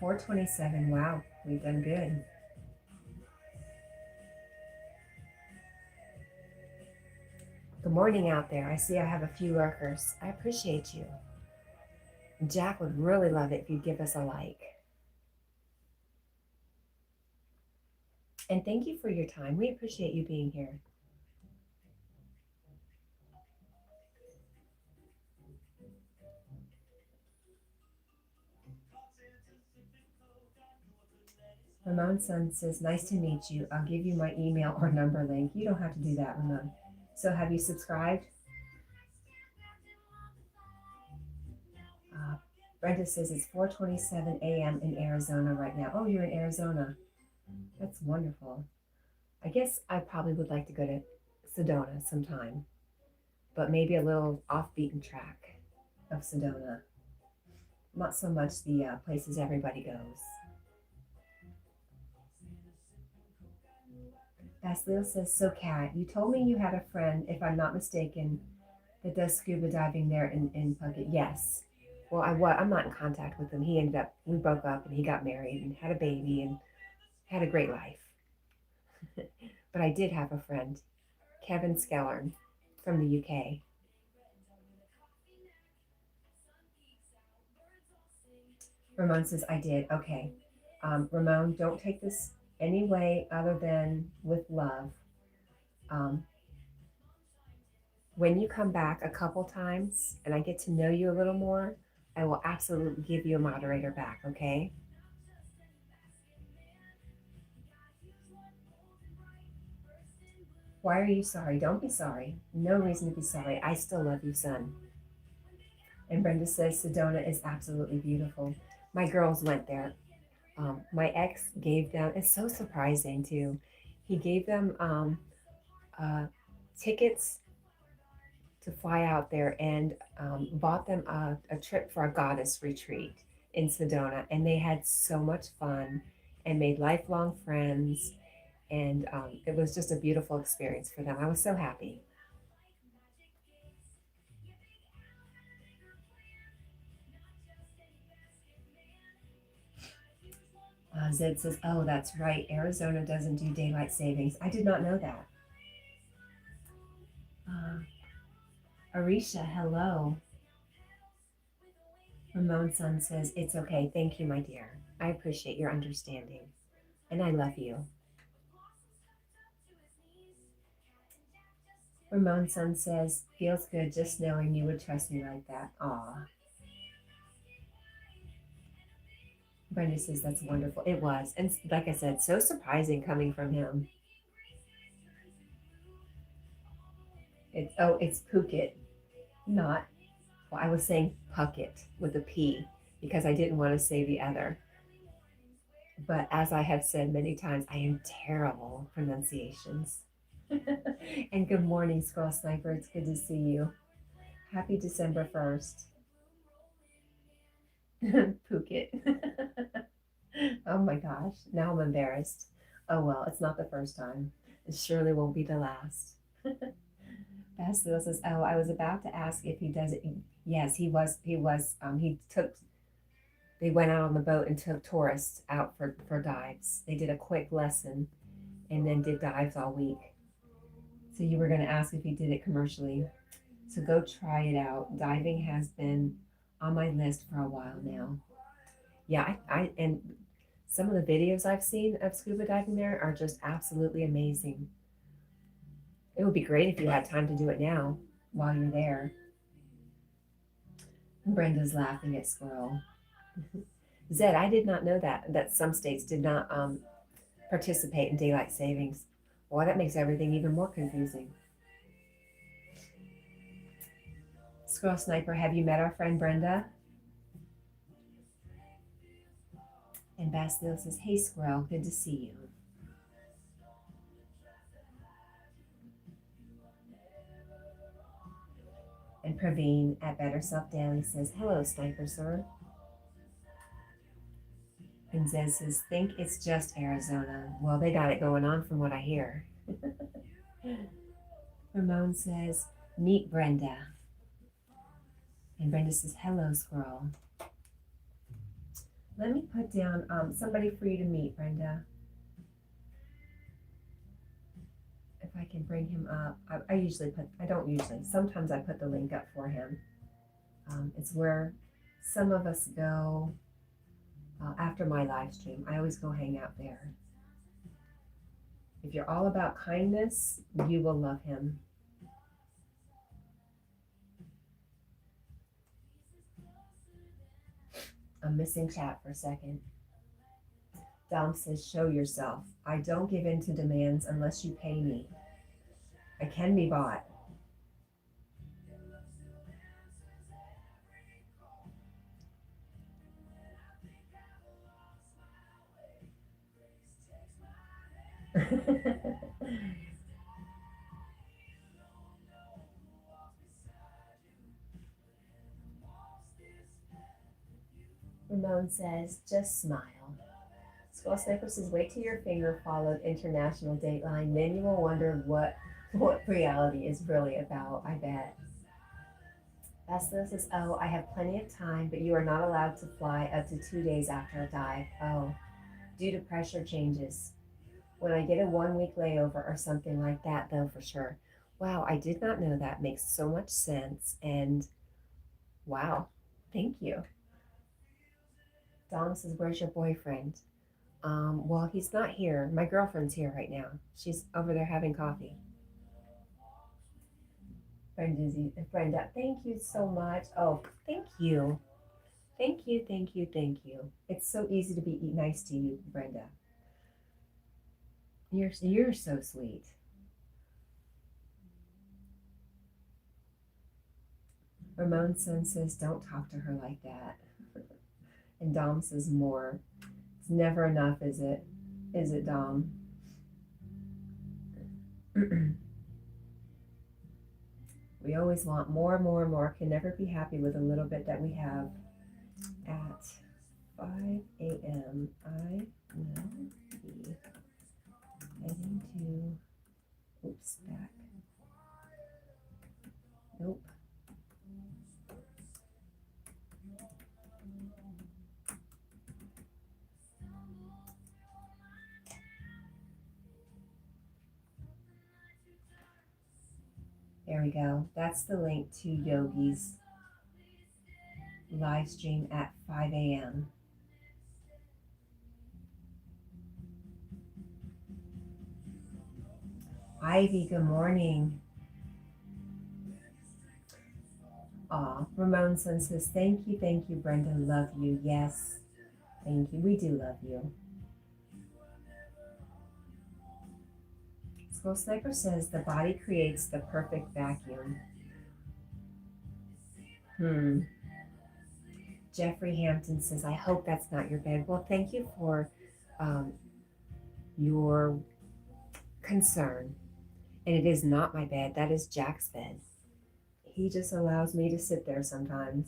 $4.27. Wow, we've done good. Good morning out there. I see I have a few lurkers. I appreciate you. Jack would really love it if you'd give us a like. And thank you for your time. We appreciate you being here. Ramon's son says, nice to meet you. I'll give you my email or number link. You don't have to do that, Ramon. So have you subscribed? Brenda says it's 4:27 a.m. in Arizona right now. Oh, you're in Arizona. That's wonderful. I guess I probably would like to go to Sedona sometime, but maybe a little off-beaten track of Sedona. Not so much the places everybody goes. Basleo says, so Kat, you told me you had a friend, if I'm not mistaken, that does scuba diving there in Phuket. Yes. Well, I'm not in contact with him. We broke up and he got married and had a baby and had a great life. But I did have a friend, Kevin Skellern from the UK. Ramon says, I did. Okay. Ramon, don't take this any way other than with love. When you come back a couple times and I get to know you a little more, I will absolutely give you a moderator back, okay? Why are you sorry? Don't be sorry. No reason to be sorry. I still love you, son. And Brenda says Sedona is absolutely beautiful. My girls went there. My ex gave them, it's so surprising too. He gave them tickets to fly out there and bought them a trip for a goddess retreat in Sedona. And they had so much fun and made lifelong friends. And it was just a beautiful experience for them. I was so happy. Zed says, oh, that's right. Arizona doesn't do daylight savings. I did not know that. Arisha, hello. Ramon's son says, it's okay. Thank you, my dear. I appreciate your understanding. And I love you. Ramon's son says, feels good just knowing you would trust me like that. Aw. Brenda says that's wonderful. It was. And like I said, so surprising coming from him. It's Phuket, not, well, I was saying Puckett with a P because I didn't want to say the other. But as I have said many times, I am terrible pronunciations. And good morning, Squirrel Sniper. It's good to see you. Happy December 1st. Phuket. Oh my gosh. Now I'm embarrassed. Oh well, it's not the first time. It surely won't be the last. Basil says, "Oh, I was about to ask if he does it." Yes, he was. He took. They went out on the boat and took tourists out for dives. They did a quick lesson, and then did dives all week. So you were going to ask if he did it commercially. So go try it out. Diving has been on my list for a while now. Yeah, I and some of the videos I've seen of scuba diving there are just absolutely amazing. It would be great if you had time to do it now while you're there. Brenda's laughing at Squirrel. Zed, I did not know that some states did not participate in daylight savings. Well, that makes everything even more confusing. Squirrel Sniper, have you met our friend Brenda? And Bastille says, "Hey Squirrel, good to see you." And Praveen at Better Self Daily says, "Hello, Sniper Sir." And Zez says, "Think it's just Arizona." Well, they got it going on from what I hear. Ramon says, "Meet Brenda." And Brenda says, "Hello, Squirrel." Let me put down somebody for you to meet, Brenda. If I can bring him up. Sometimes I put the link up for him. It's where some of us go after my live stream. I always go hang out there. If you're all about kindness, you will love him. I'm missing chat for a second. Dom says, "Show yourself. I don't give in to demands unless you pay me. I can be bought." Ramon says, "Just smile." Skull Sniper says, "Wait till your finger followed international dateline, then you will wonder what reality is really about, I bet." Bastille says, "Oh, I have plenty of time, but you are not allowed to fly up to 2 days after a dive." Oh, due to pressure changes. When I get a 1 week layover or something like that, though, for sure. Wow, I did not know that. Makes so much sense. And wow, thank you. Dom says, "Where's your boyfriend?" Well, he's not here. My girlfriend's here right now. She's over there having coffee. Brenda, thank you so much. Oh, thank you. Thank you, thank you, thank you. It's so easy to be nice to you, Brenda. You're so sweet. Ramon's son says, "Don't talk to her like that." And Dom says, "More. It's never enough, is it? Is it, Dom?" We always want more, more, more. Can never be happy with a little bit that we have. At 5 a.m., I will be heading to, oops, back. Nope. There we go. That's the link to Yogi's live stream at 5 a.m. Ivy, good morning. Aw, Ramon's son says, thank you, Brenda. Love you. Yes. Thank you. We do love you. Skull Sniper says the body creates the perfect vacuum. Jeffrey Hampton says, I hope that's not your bed. Well, thank you for your concern. And it is not my bed. That is Jack's bed. He just allows me to sit there sometimes.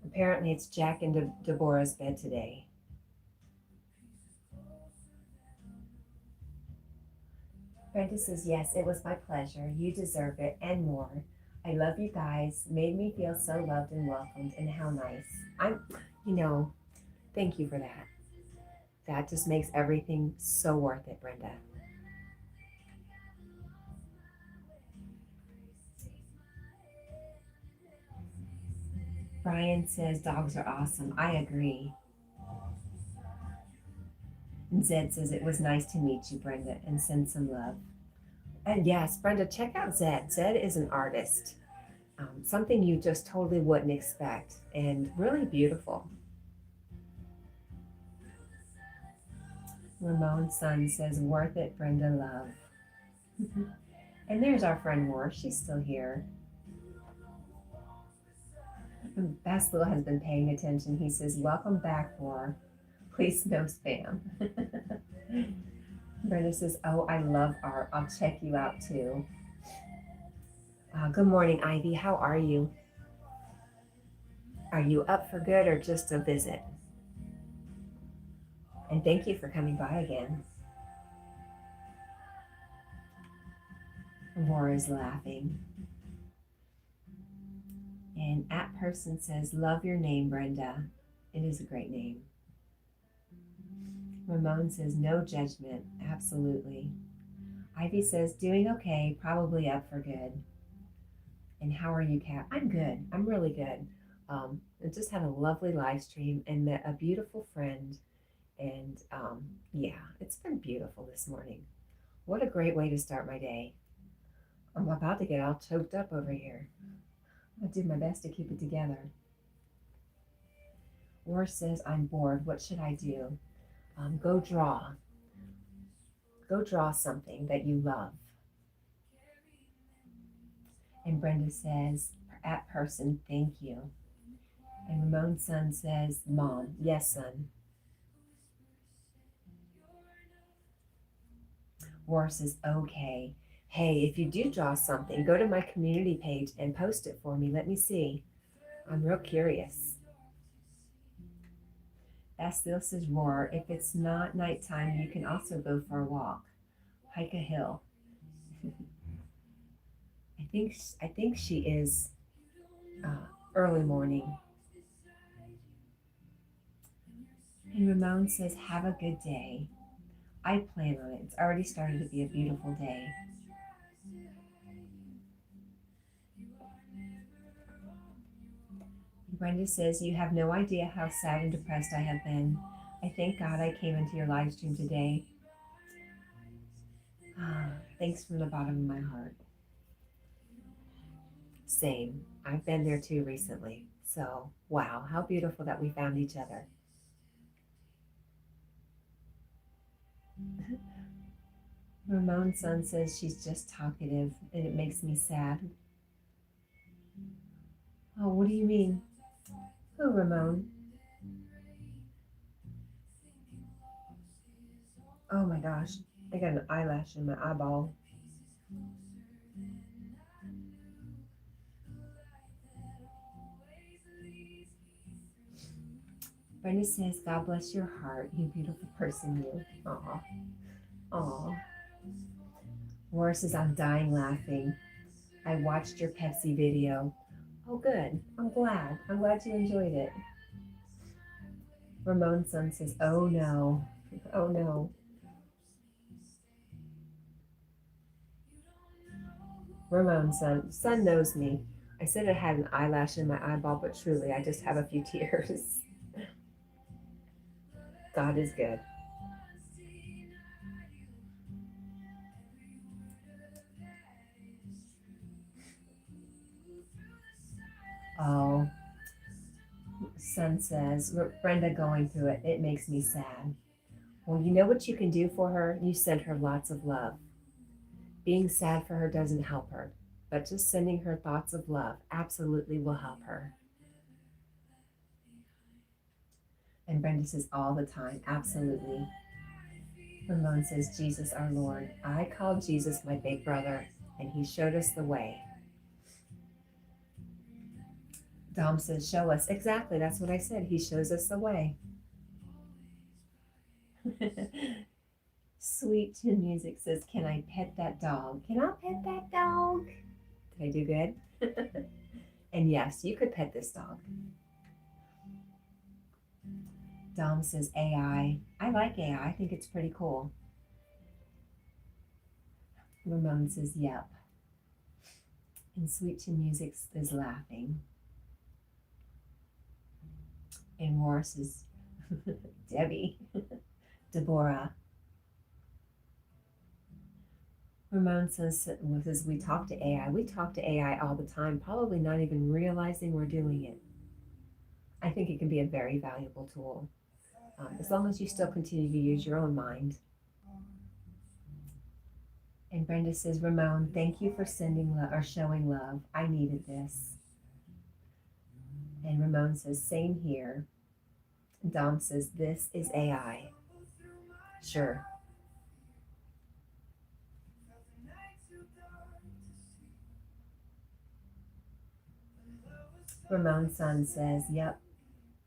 Apparently it's Jack and Deborah's bed today. Brenda says, yes, it was my pleasure. You deserve it and more. I love you guys. Made me feel so loved and welcomed, and how nice. Thank you for that. That just makes everything so worth it, Brenda. Brian says, dogs are awesome. I agree. And Zed says, it was nice to meet you, Brenda, and send some love. And yes, Brenda, check out Zed. Zed is an artist. Something you just totally wouldn't expect, and really beautiful. Ramon's son says, worth it, Brenda, love. And there's our friend War. She's still here. Basil has been paying attention. He says, welcome back, War. Please no spam. Brenda says, oh, I love art. I'll check you out too. Good morning, Ivy. How are you? Are you up for good or just a visit? And thank you for coming by again. War is laughing. And @person says, love your name, Brenda. It is a great name. Ramon says, no judgment. Absolutely. Ivy says, doing okay, probably up for good. And how are you, Kat? I'm good. I'm really good. I just had a lovely live stream and met a beautiful friend. And yeah, it's been beautiful this morning. What a great way to start my day. I'm about to get all choked up over here. I'll do my best to keep it together. War says, I'm bored. What should I do? Go draw. Go draw something that you love. And Brenda says, @person, thank you. And Ramon's son says, Mom, yes, son. War says, okay. Hey, if you do draw something, go to my community page and post it for me. Let me see. I'm real curious. Bastille says, Roar, if it's not nighttime, you can also go for a walk. Hike a hill. I think she is early morning. And Ramon says, have a good day. I plan on it. It's already started to be a beautiful day. Brenda says, you have no idea how sad and depressed I have been. I thank God I came into your live stream today. Thanks from the bottom of my heart. Same. I've been there too recently. So, wow, how beautiful that we found each other. Ramon's son says she's just talkative and it makes me sad. Oh, what do you mean? Who, Ramon? Oh my gosh, I got an eyelash in my eyeball. Brenda says, God bless your heart, you beautiful person, you. Aw. Aw. Laura says, I'm dying laughing. I watched your Pepsi video. Oh, good. I'm glad. I'm glad you enjoyed it. Ramon's son says, oh no. Oh no. Ramon's son knows me. I said I had an eyelash in my eyeball, but truly I just have a few tears. God is good. Oh, Son says, Brenda going through it, it makes me sad. Well, you know what you can do for her? You send her lots of love. Being sad for her doesn't help her, but just sending her thoughts of love absolutely will help her. And Brenda says, all the time, absolutely. Ramon says, Jesus our Lord. I call Jesus my big brother, and he showed us the way. Dom says, show us. Exactly, that's what I said. He shows us the way. Sweet Tune Music says, can I pet that dog? Can I pet that dog? Did I do good? And yes, you could pet this dog. Dom says AI. I like AI. I think it's pretty cool. Ramon says, yep. And Sweet Tune Music is laughing. And Roar says, Debbie. Deborah. Ramon says, we talk to AI. We talk to AI all the time, probably not even realizing we're doing it. I think it can be a very valuable tool, as long as you still continue to use your own mind. And Brenda says, Ramon, thank you for sending love or showing love. I needed this. And Ramon says, same here. And Dom says, this is AI. Sure. Ramon's son says, yep,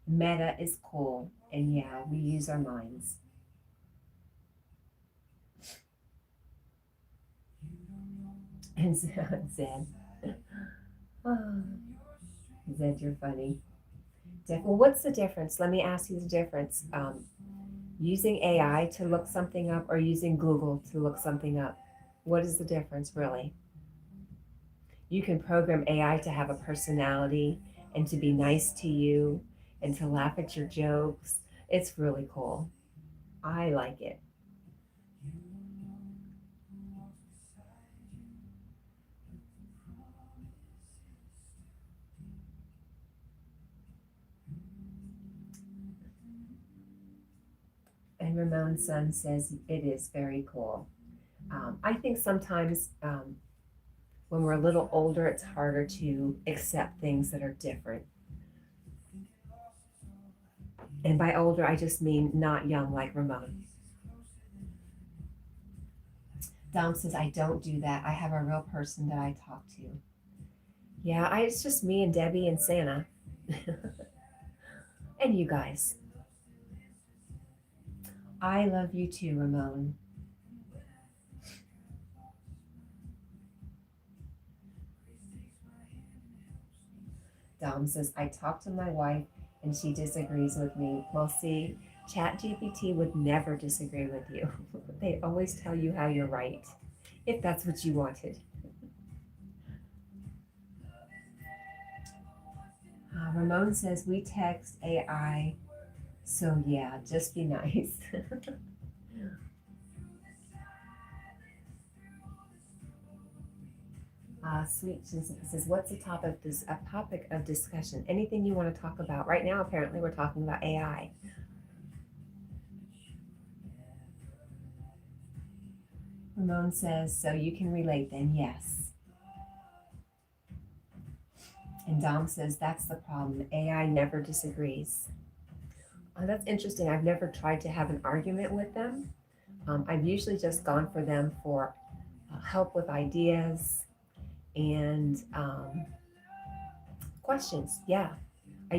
meta is cool. And yeah, we use our minds. And Zed, oh, Zed, you're funny. Well, what's the difference? Let me ask you the difference. Using AI to look something up or using Google to look something up. What is the difference, really? You can program AI to have a personality and to be nice to you and to laugh at your jokes. It's really cool. I like it. And Ramon's son says it is very cool. I think sometimes when we're a little older, it's harder to accept things that are different. And by older, I just mean not young like Ramon. Dom says, I don't do that. I have a real person that I talk to. Yeah, it's just me and Debbie and Santa. And you guys. I love you too, Ramon. Dom says, I talked to my wife and she disagrees with me. Well, see, ChatGPT would never disagree with you. They always tell you how you're right, if that's what you wanted. Ramon says, we text AI, so yeah, just be nice. Sweet says, what's a topic of discussion? Anything you want to talk about. Right now, apparently, we're talking about AI. Ramon says, so you can relate then? Yes. And Dom says, that's the problem. AI never disagrees. That's interesting. I've never tried to have an argument with them. I've usually just gone for them for help with ideas and questions. Yeah, I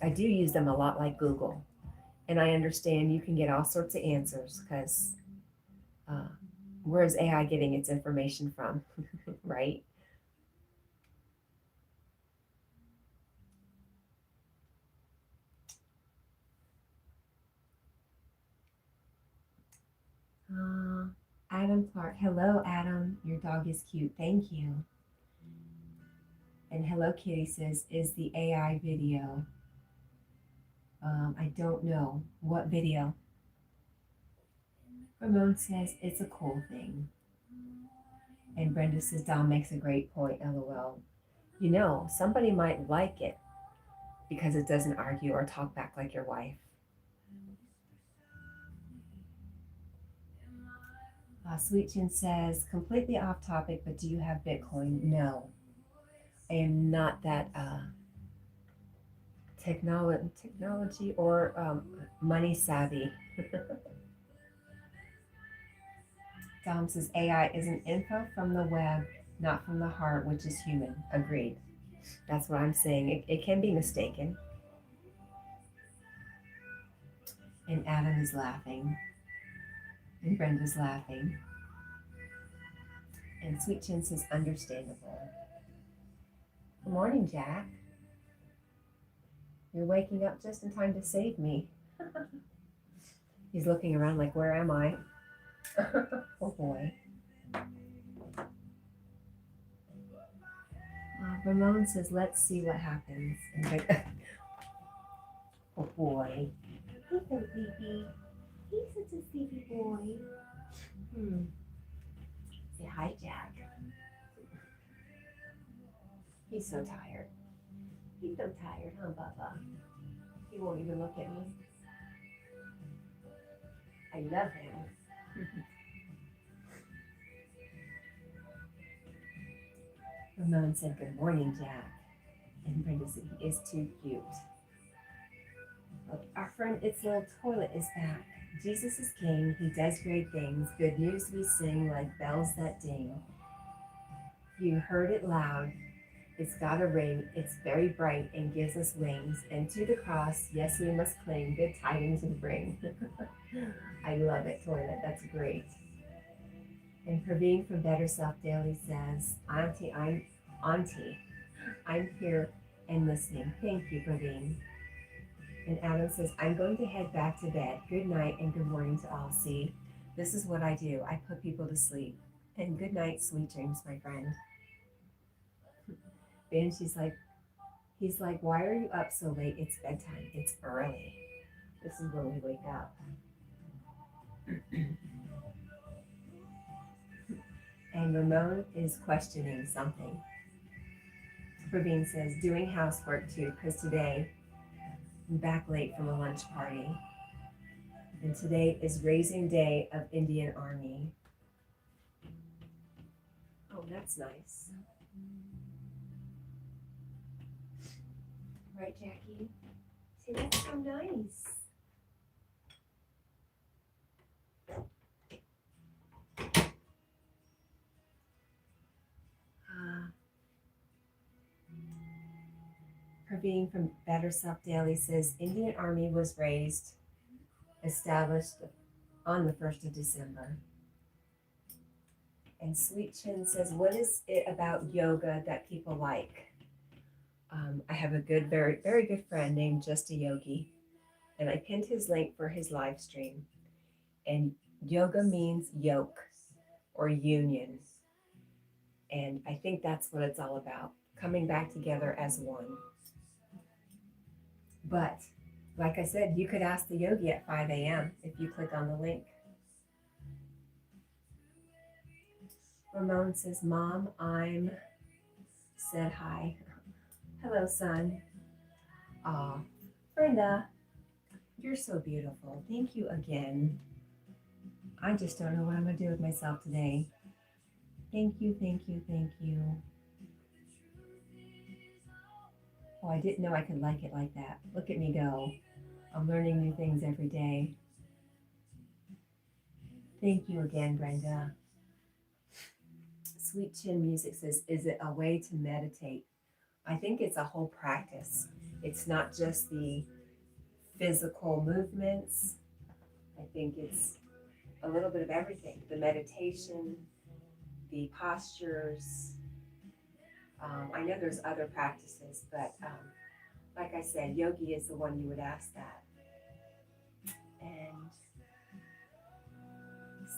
do use them a lot like Google, and I understand you can get all sorts of answers because where is AI getting its information from, right? Adam Clark. Hello, Adam. Your dog is cute. Thank you. And Hello Kitty says, is the AI video? I don't know. What video? Ramon says, it's a cool thing. And Brenda says, Dom makes a great point, LOL. You know, somebody might like it, because it doesn't argue or talk back like your wife. Sweet Chin says, completely off topic, but do you have Bitcoin? No, I am not that technology or money savvy. Dom says AI is an info from the web, not from the heart, which is human. Agreed. That's what I'm saying. It can be mistaken. And Adam is laughing. And Brenda's laughing. And Sweet Chin says, understandable. Good morning, Jack. You're waking up just in time to save me. He's looking around like, where am I? Oh boy. Ramon says, let's see what happens. Oh boy. He's so sleepy. He's such a sleepy boy. Say hi, Jack. He's so tired. He's so tired, huh, Bubba? He won't even look at me. I love him. Ramon said, good morning, Jack. And Brenda said, he is too cute. Look, our friend It's Little Toilet is back. Jesus is king. He does great things. Good news we sing like bells that ding. You heard it loud. It's got a ring. It's very bright and gives us wings. And to the cross, yes, we must cling. Good tidings we bring. I love it, Toilet. That's great. And Praveen from Better Self Daily says, Auntie, I'm here and listening. Thank you, Praveen. And Adam says, I'm going to head back to bed. Good night and good morning to all. See, this is what I do. I put people to sleep. And good night, sweet dreams, my friend. And he's like, why are you up so late? It's bedtime. It's early. This is when we wake up. And Ramon is questioning something. Praveen says, doing housework too, because today I'm back late from a lunch party. And today is raising day of Indian Army. Oh, that's nice. Right, Jackie? See, that's so nice. Praveen from Better Self Daily says, Indian Army was established on the 1st of December. And Sweet Chin says, what is it about yoga that people like? I have a good, very, very good friend named Just a Yogi, and I pinned his link for his live stream. And yoga means yoke or union. And I think that's what it's all about, coming back together as one. But like I said, you could ask the yogi at 5 a.m. if you click on the link. Ramon says, Mom, said hi. Hello, son. Aw, Brenda, you're so beautiful. Thank you again. I just don't know what I'm going to do with myself today. Thank you, thank you, thank you. Oh, I didn't know I could like it like that. Look at me go. I'm learning new things every day. Thank you again, Brenda. Sweet Chin Music says, is it a way to meditate? I think it's a whole practice. It's not just the physical movements. I think it's a little bit of everything. The meditation, the postures. I know there's other practices, but like I said, yogi is the one you would ask that. And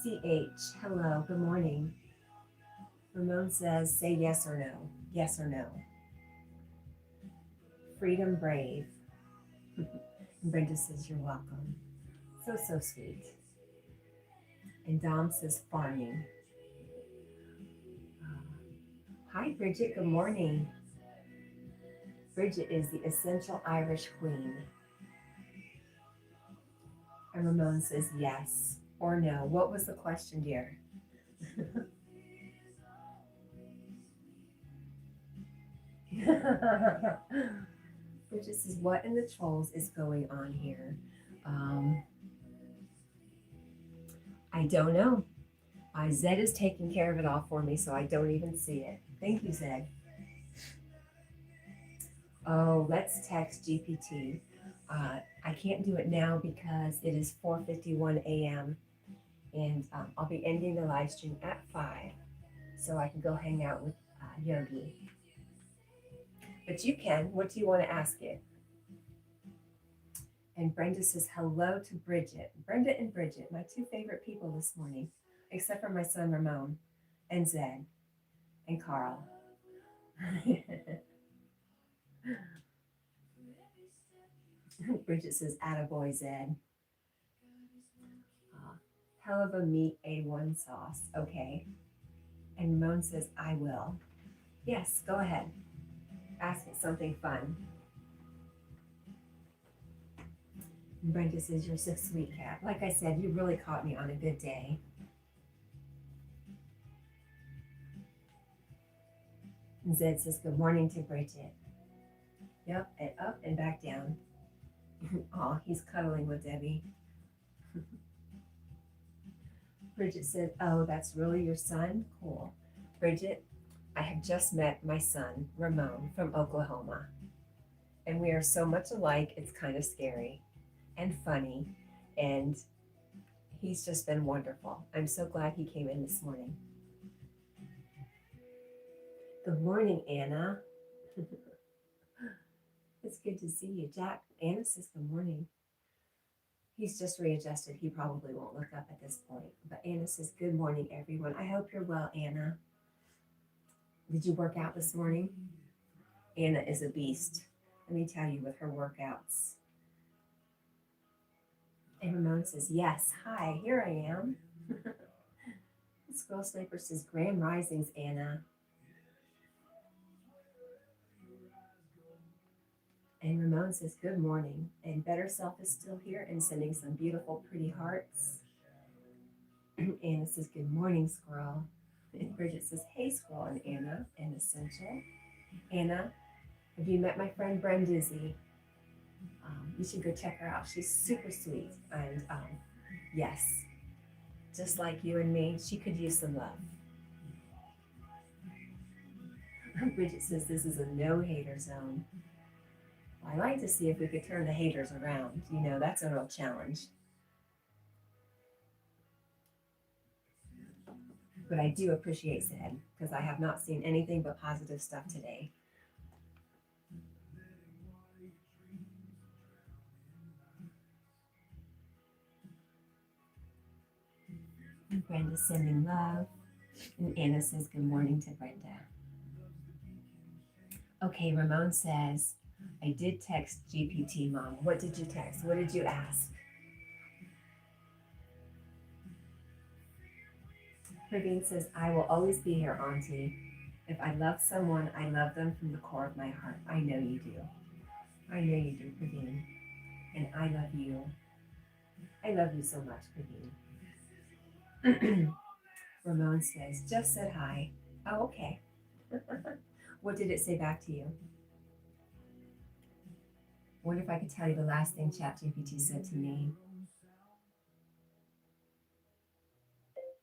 CH, hello, good morning. Ramon says, say yes or no. Yes or no. Freedom Brave. And Brenda says, you're welcome. So, so sweet. And Dom says, farming. Hi, Bridget. Good morning. Bridget is the essential Irish queen. And Ramon says yes or no. What was the question, dear? Bridget says, what in the trolls is going on here? I don't know. Zed is taking care of it all for me, so I don't even see it. Thank you, Zed. Oh, let's text GPT. I can't do it now because it is 4:51 a.m. and I'll be ending the live stream at 5, so I can go hang out with Yogi. But you can. What do you want to ask it? And Brenda says hello to Bridget. Brenda and Bridget, my two favorite people this morning, except for my son Ramon and Zed and Carl. Bridget says, attaboy, Zed. Hell of a meat A1 sauce. Okay. And Ramon says, I will. Yes, go ahead. Ask it something fun. And Brenda says, you're so sweet, Cat. Like I said, you really caught me on a good day. And Zed says, good morning to Bridget. Yep, and up and back down. Oh, he's cuddling with Debbie. Bridget said, oh, that's really your son? Cool. Bridget, I have just met my son, Ramon, from Oklahoma. And we are so much alike, it's kind of scary and funny. And he's just been wonderful. I'm so glad he came in this morning. Good morning, Anna. It's good to see you. Jack, Anna says good morning. He's just readjusted. He probably won't look up at this point. But Anna says, good morning, everyone. I hope you're well, Anna. Did you work out this morning? Anna is a beast. Let me tell you, with her workouts. And Ramon says, yes, hi, here I am. Squirrel Sniper says, grand risings, Anna. And Ramon says, good morning. And Better Self is still here and sending some beautiful, pretty hearts. Anna says, good morning, Squirrel. And Bridget says, hey, Squirrel and Anna, and Essential. Anna, have you met my friend Brendizzy? You should go check her out. She's super sweet. And yes, just like you and me, she could use some love. Bridget says, this is a no-hater zone. Well, I'd like to see if we could turn the haters around. You know, that's a real challenge. But I do appreciate Zed, because I have not seen anything but positive stuff today. And Brenda's sending love. And Anna says, good morning to Brenda. Okay, Ramon says, I did text GPT, Mom. What did you text? What did you ask? Praveen says, I will always be here, Auntie. If I love someone, I love them from the core of my heart. I know you do. I know you do, Praveen. And I love you. I love you so much, Praveen. Ramon says, just said hi. Oh, okay. What did it say back to you? Wonder if I could tell you the last thing ChatGPT said to me.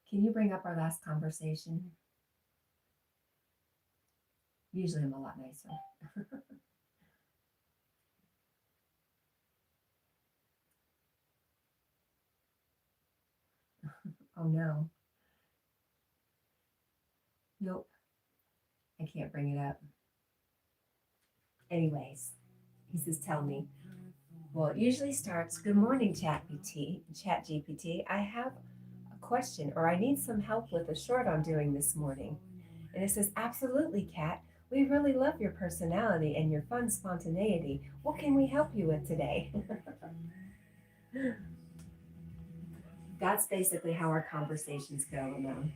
Can you bring up our last conversation? Usually I'm a lot nicer. Oh no. Nope. I can't bring it up. Anyways, he says, tell me. Well, it usually starts, good morning, ChatGPT. I have a question, or I need some help with a short I'm doing this morning. And it says, absolutely, Cat. We really love your personality and your fun spontaneity. What can we help you with today? That's basically how our conversations go, Ramon.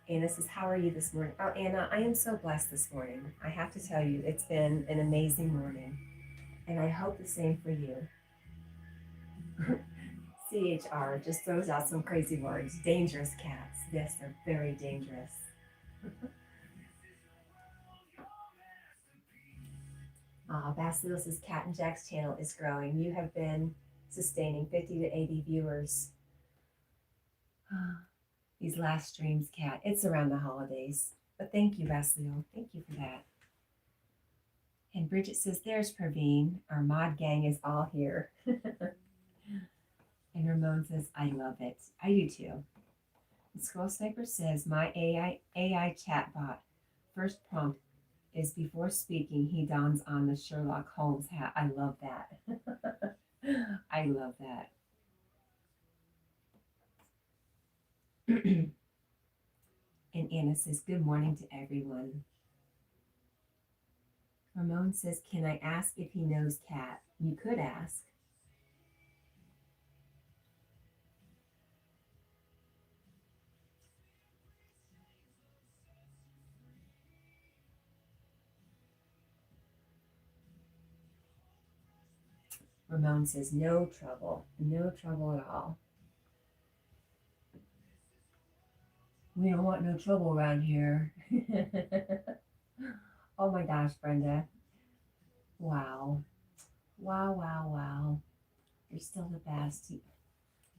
Anna says, how are you this morning? Oh, Anna, I am so blessed this morning. I have to tell you, it's been an amazing morning. And I hope the same for you. CHR just throws out some crazy words. Dangerous cats. Yes, they're very dangerous. Basilio says Cat&Jack's channel is growing. You have been sustaining 50 to 80 viewers. These last streams, Cat. It's around the holidays. But thank you, Basilio. Thank you for that. And Bridget says, there's Praveen. Our mod gang is all here. And Ramon says, I love it. I do too. And Scroll Sniper says, my AI chatbot first prompt is before speaking, he dons on the Sherlock Holmes hat. I love that. I love that. And Anna says, good morning to everyone. Ramon says, can I ask if he knows Cat? You could ask. Ramon says, no trouble. No trouble at all. We don't want no trouble around here. Oh my gosh, Brenda. Wow. Wow, wow, wow. You're still the best.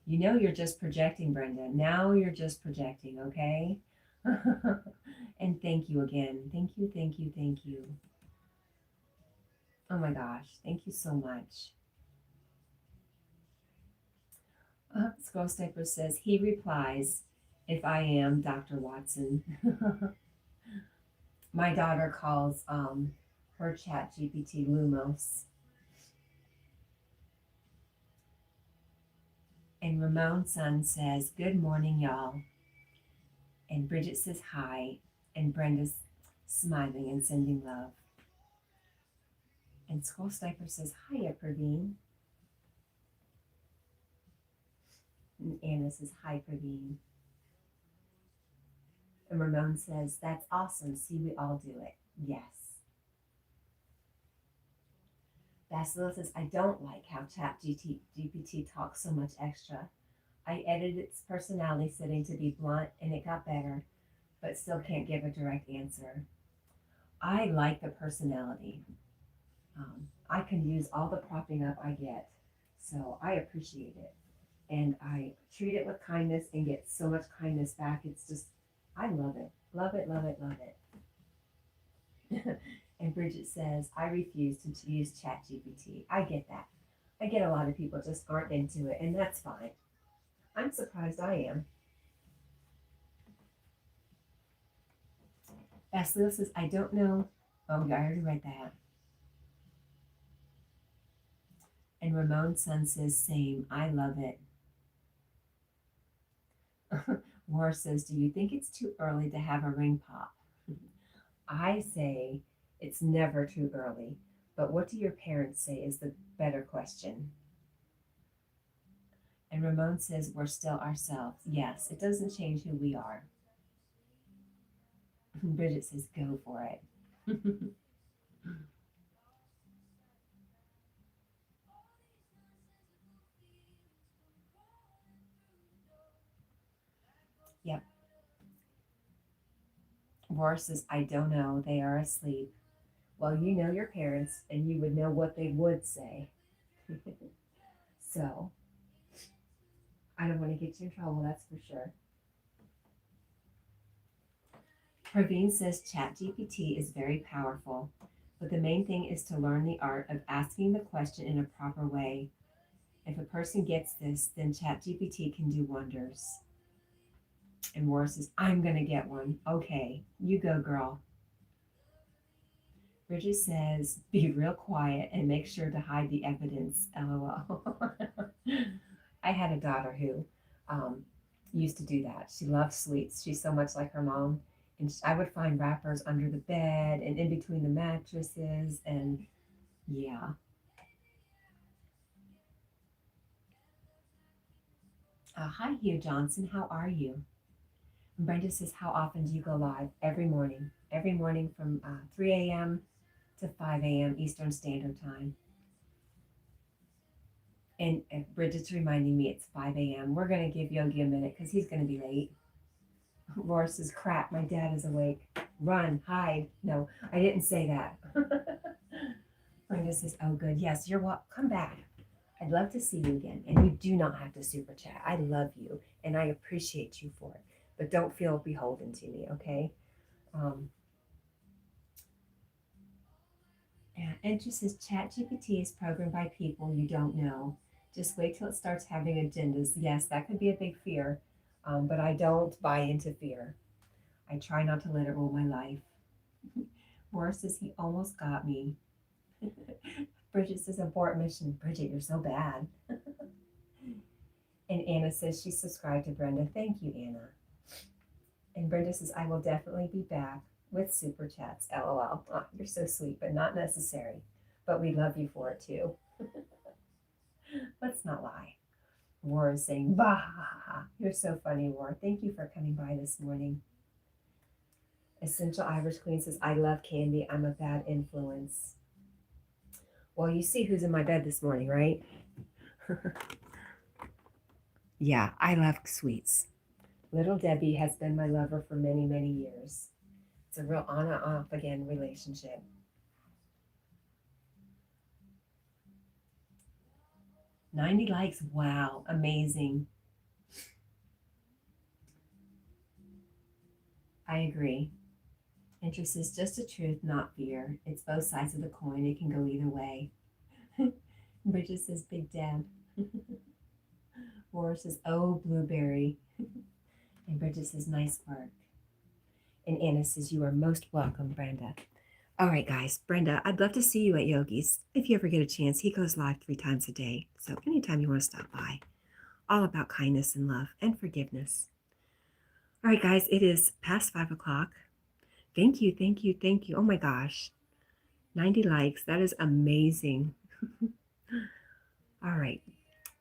You know you're just projecting, Brenda. Now you're just projecting, okay? And thank you again. Thank you, thank you, thank you. Oh my gosh, thank you so much. Scroll Sniper says, he replies, if I am Dr. Watson. My daughter calls her chat GPT Lumos. And Ramon's son says, good morning, y'all. And Bridget says hi. And Brenda's smiling and sending love. And Scroll Sniper says, hiya, Praveen. And Anna says, hi, Praveen. And Ramon says, that's awesome. See, we all do it. Yes. Basilio says, I don't like how ChatGPT talks so much extra. I edited its personality setting to be blunt and it got better, but still can't give a direct answer. I like the personality. I can use all the propping up I get, so I appreciate it. And I treat it with kindness and get so much kindness back. It's just, I love it. Love it, love it, love it. And Bridget says, I refuse to use ChatGPT. I get that. I get a lot of people just aren't into it, and that's fine. I'm surprised I am. Basilio says, I don't know. Oh, I already read that. And Ramon's son says, same. I love it. War says, do you think it's too early to have a ring pop? I say it's never too early. But what do your parents say is the better question. And Ramon says, we're still ourselves. Yes, it doesn't change who we are. Bridget says, go for it. Yep. War says, I don't know. They are asleep. Well, you know your parents, and you would know what they would say. So, I don't want to get you in trouble, that's for sure. Praveen says ChatGPT is very powerful, but the main thing is to learn the art of asking the question in a proper way. If a person gets this, then ChatGPT can do wonders. And War says, I'm going to get one. Okay, you go, girl. Bridget says, be real quiet and make sure to hide the evidence. LOL. I had a daughter who used to do that. She loves sweets. She's so much like her mom. And I would find wrappers under the bed and in between the mattresses. And yeah. Hi, Hugh Johnson. How are you? And Brenda says, how often do you go live? Every morning. Every morning from 3 a.m. to 5 a.m. Eastern Standard Time. And Bridget's reminding me it's 5 a.m. We're going to give Yogi a minute because he's going to be late. Laura says, crap, my dad is awake. Run, hide. No, I didn't say that. Brenda says, oh, good. Yes, you're welcome. Come back. I'd love to see you again. And you do not have to super chat. I love you and I appreciate you for it. But don't feel beholden to me, okay? And she says, ChatGPT is programmed by people you don't know. Just wait till it starts having agendas. Yes, that could be a big fear, but I don't buy into fear. I try not to let it rule my life. Morris says, he almost got me. Bridget says, abort mission. Bridget, you're so bad. And Anna says she's subscribed to Brenda. Thank you, Anna. And Brenda says, I will definitely be back with super chats. LOL. Oh, you're so sweet, but not necessary. But we love you for it too. Let's not lie. War is saying, bah, ha, ha, ha. You're so funny, War. Thank you for coming by this morning. Essential Irish Queen says, I love candy. I'm a bad influence. Well, you see who's in my bed this morning, right? Yeah, I love sweets. Little Debbie has been my lover for many, many years. It's a real on and off again relationship. $90 likes. Wow, amazing. I agree. Interest is just the truth, not fear. It's both sides of the coin. It can go either way. Bridget says, Big Deb. Laura says, oh, blueberry. And Bridget says, nice work. And Anna says, you are most welcome, Brenda. All right, guys. Brenda, I'd love to see you at Yogi's. If you ever get a chance, he goes live 3 times a day. So anytime you want to stop by. All about kindness and love and forgiveness. All right, guys. It is past 5 o'clock. Thank you, thank you, thank you. Oh my gosh. 90 likes. That is amazing. All right.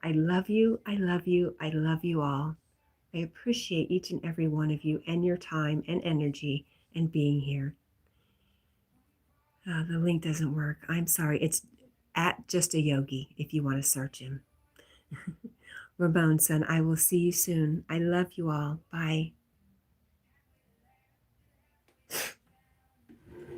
I love you. I love you. I love you all. I appreciate each and every one of you and your time and energy and being here. The link doesn't work. I'm sorry. It's at Just a Yogi if you want to search him. Ramon son, I will see you soon. I love you all. Bye.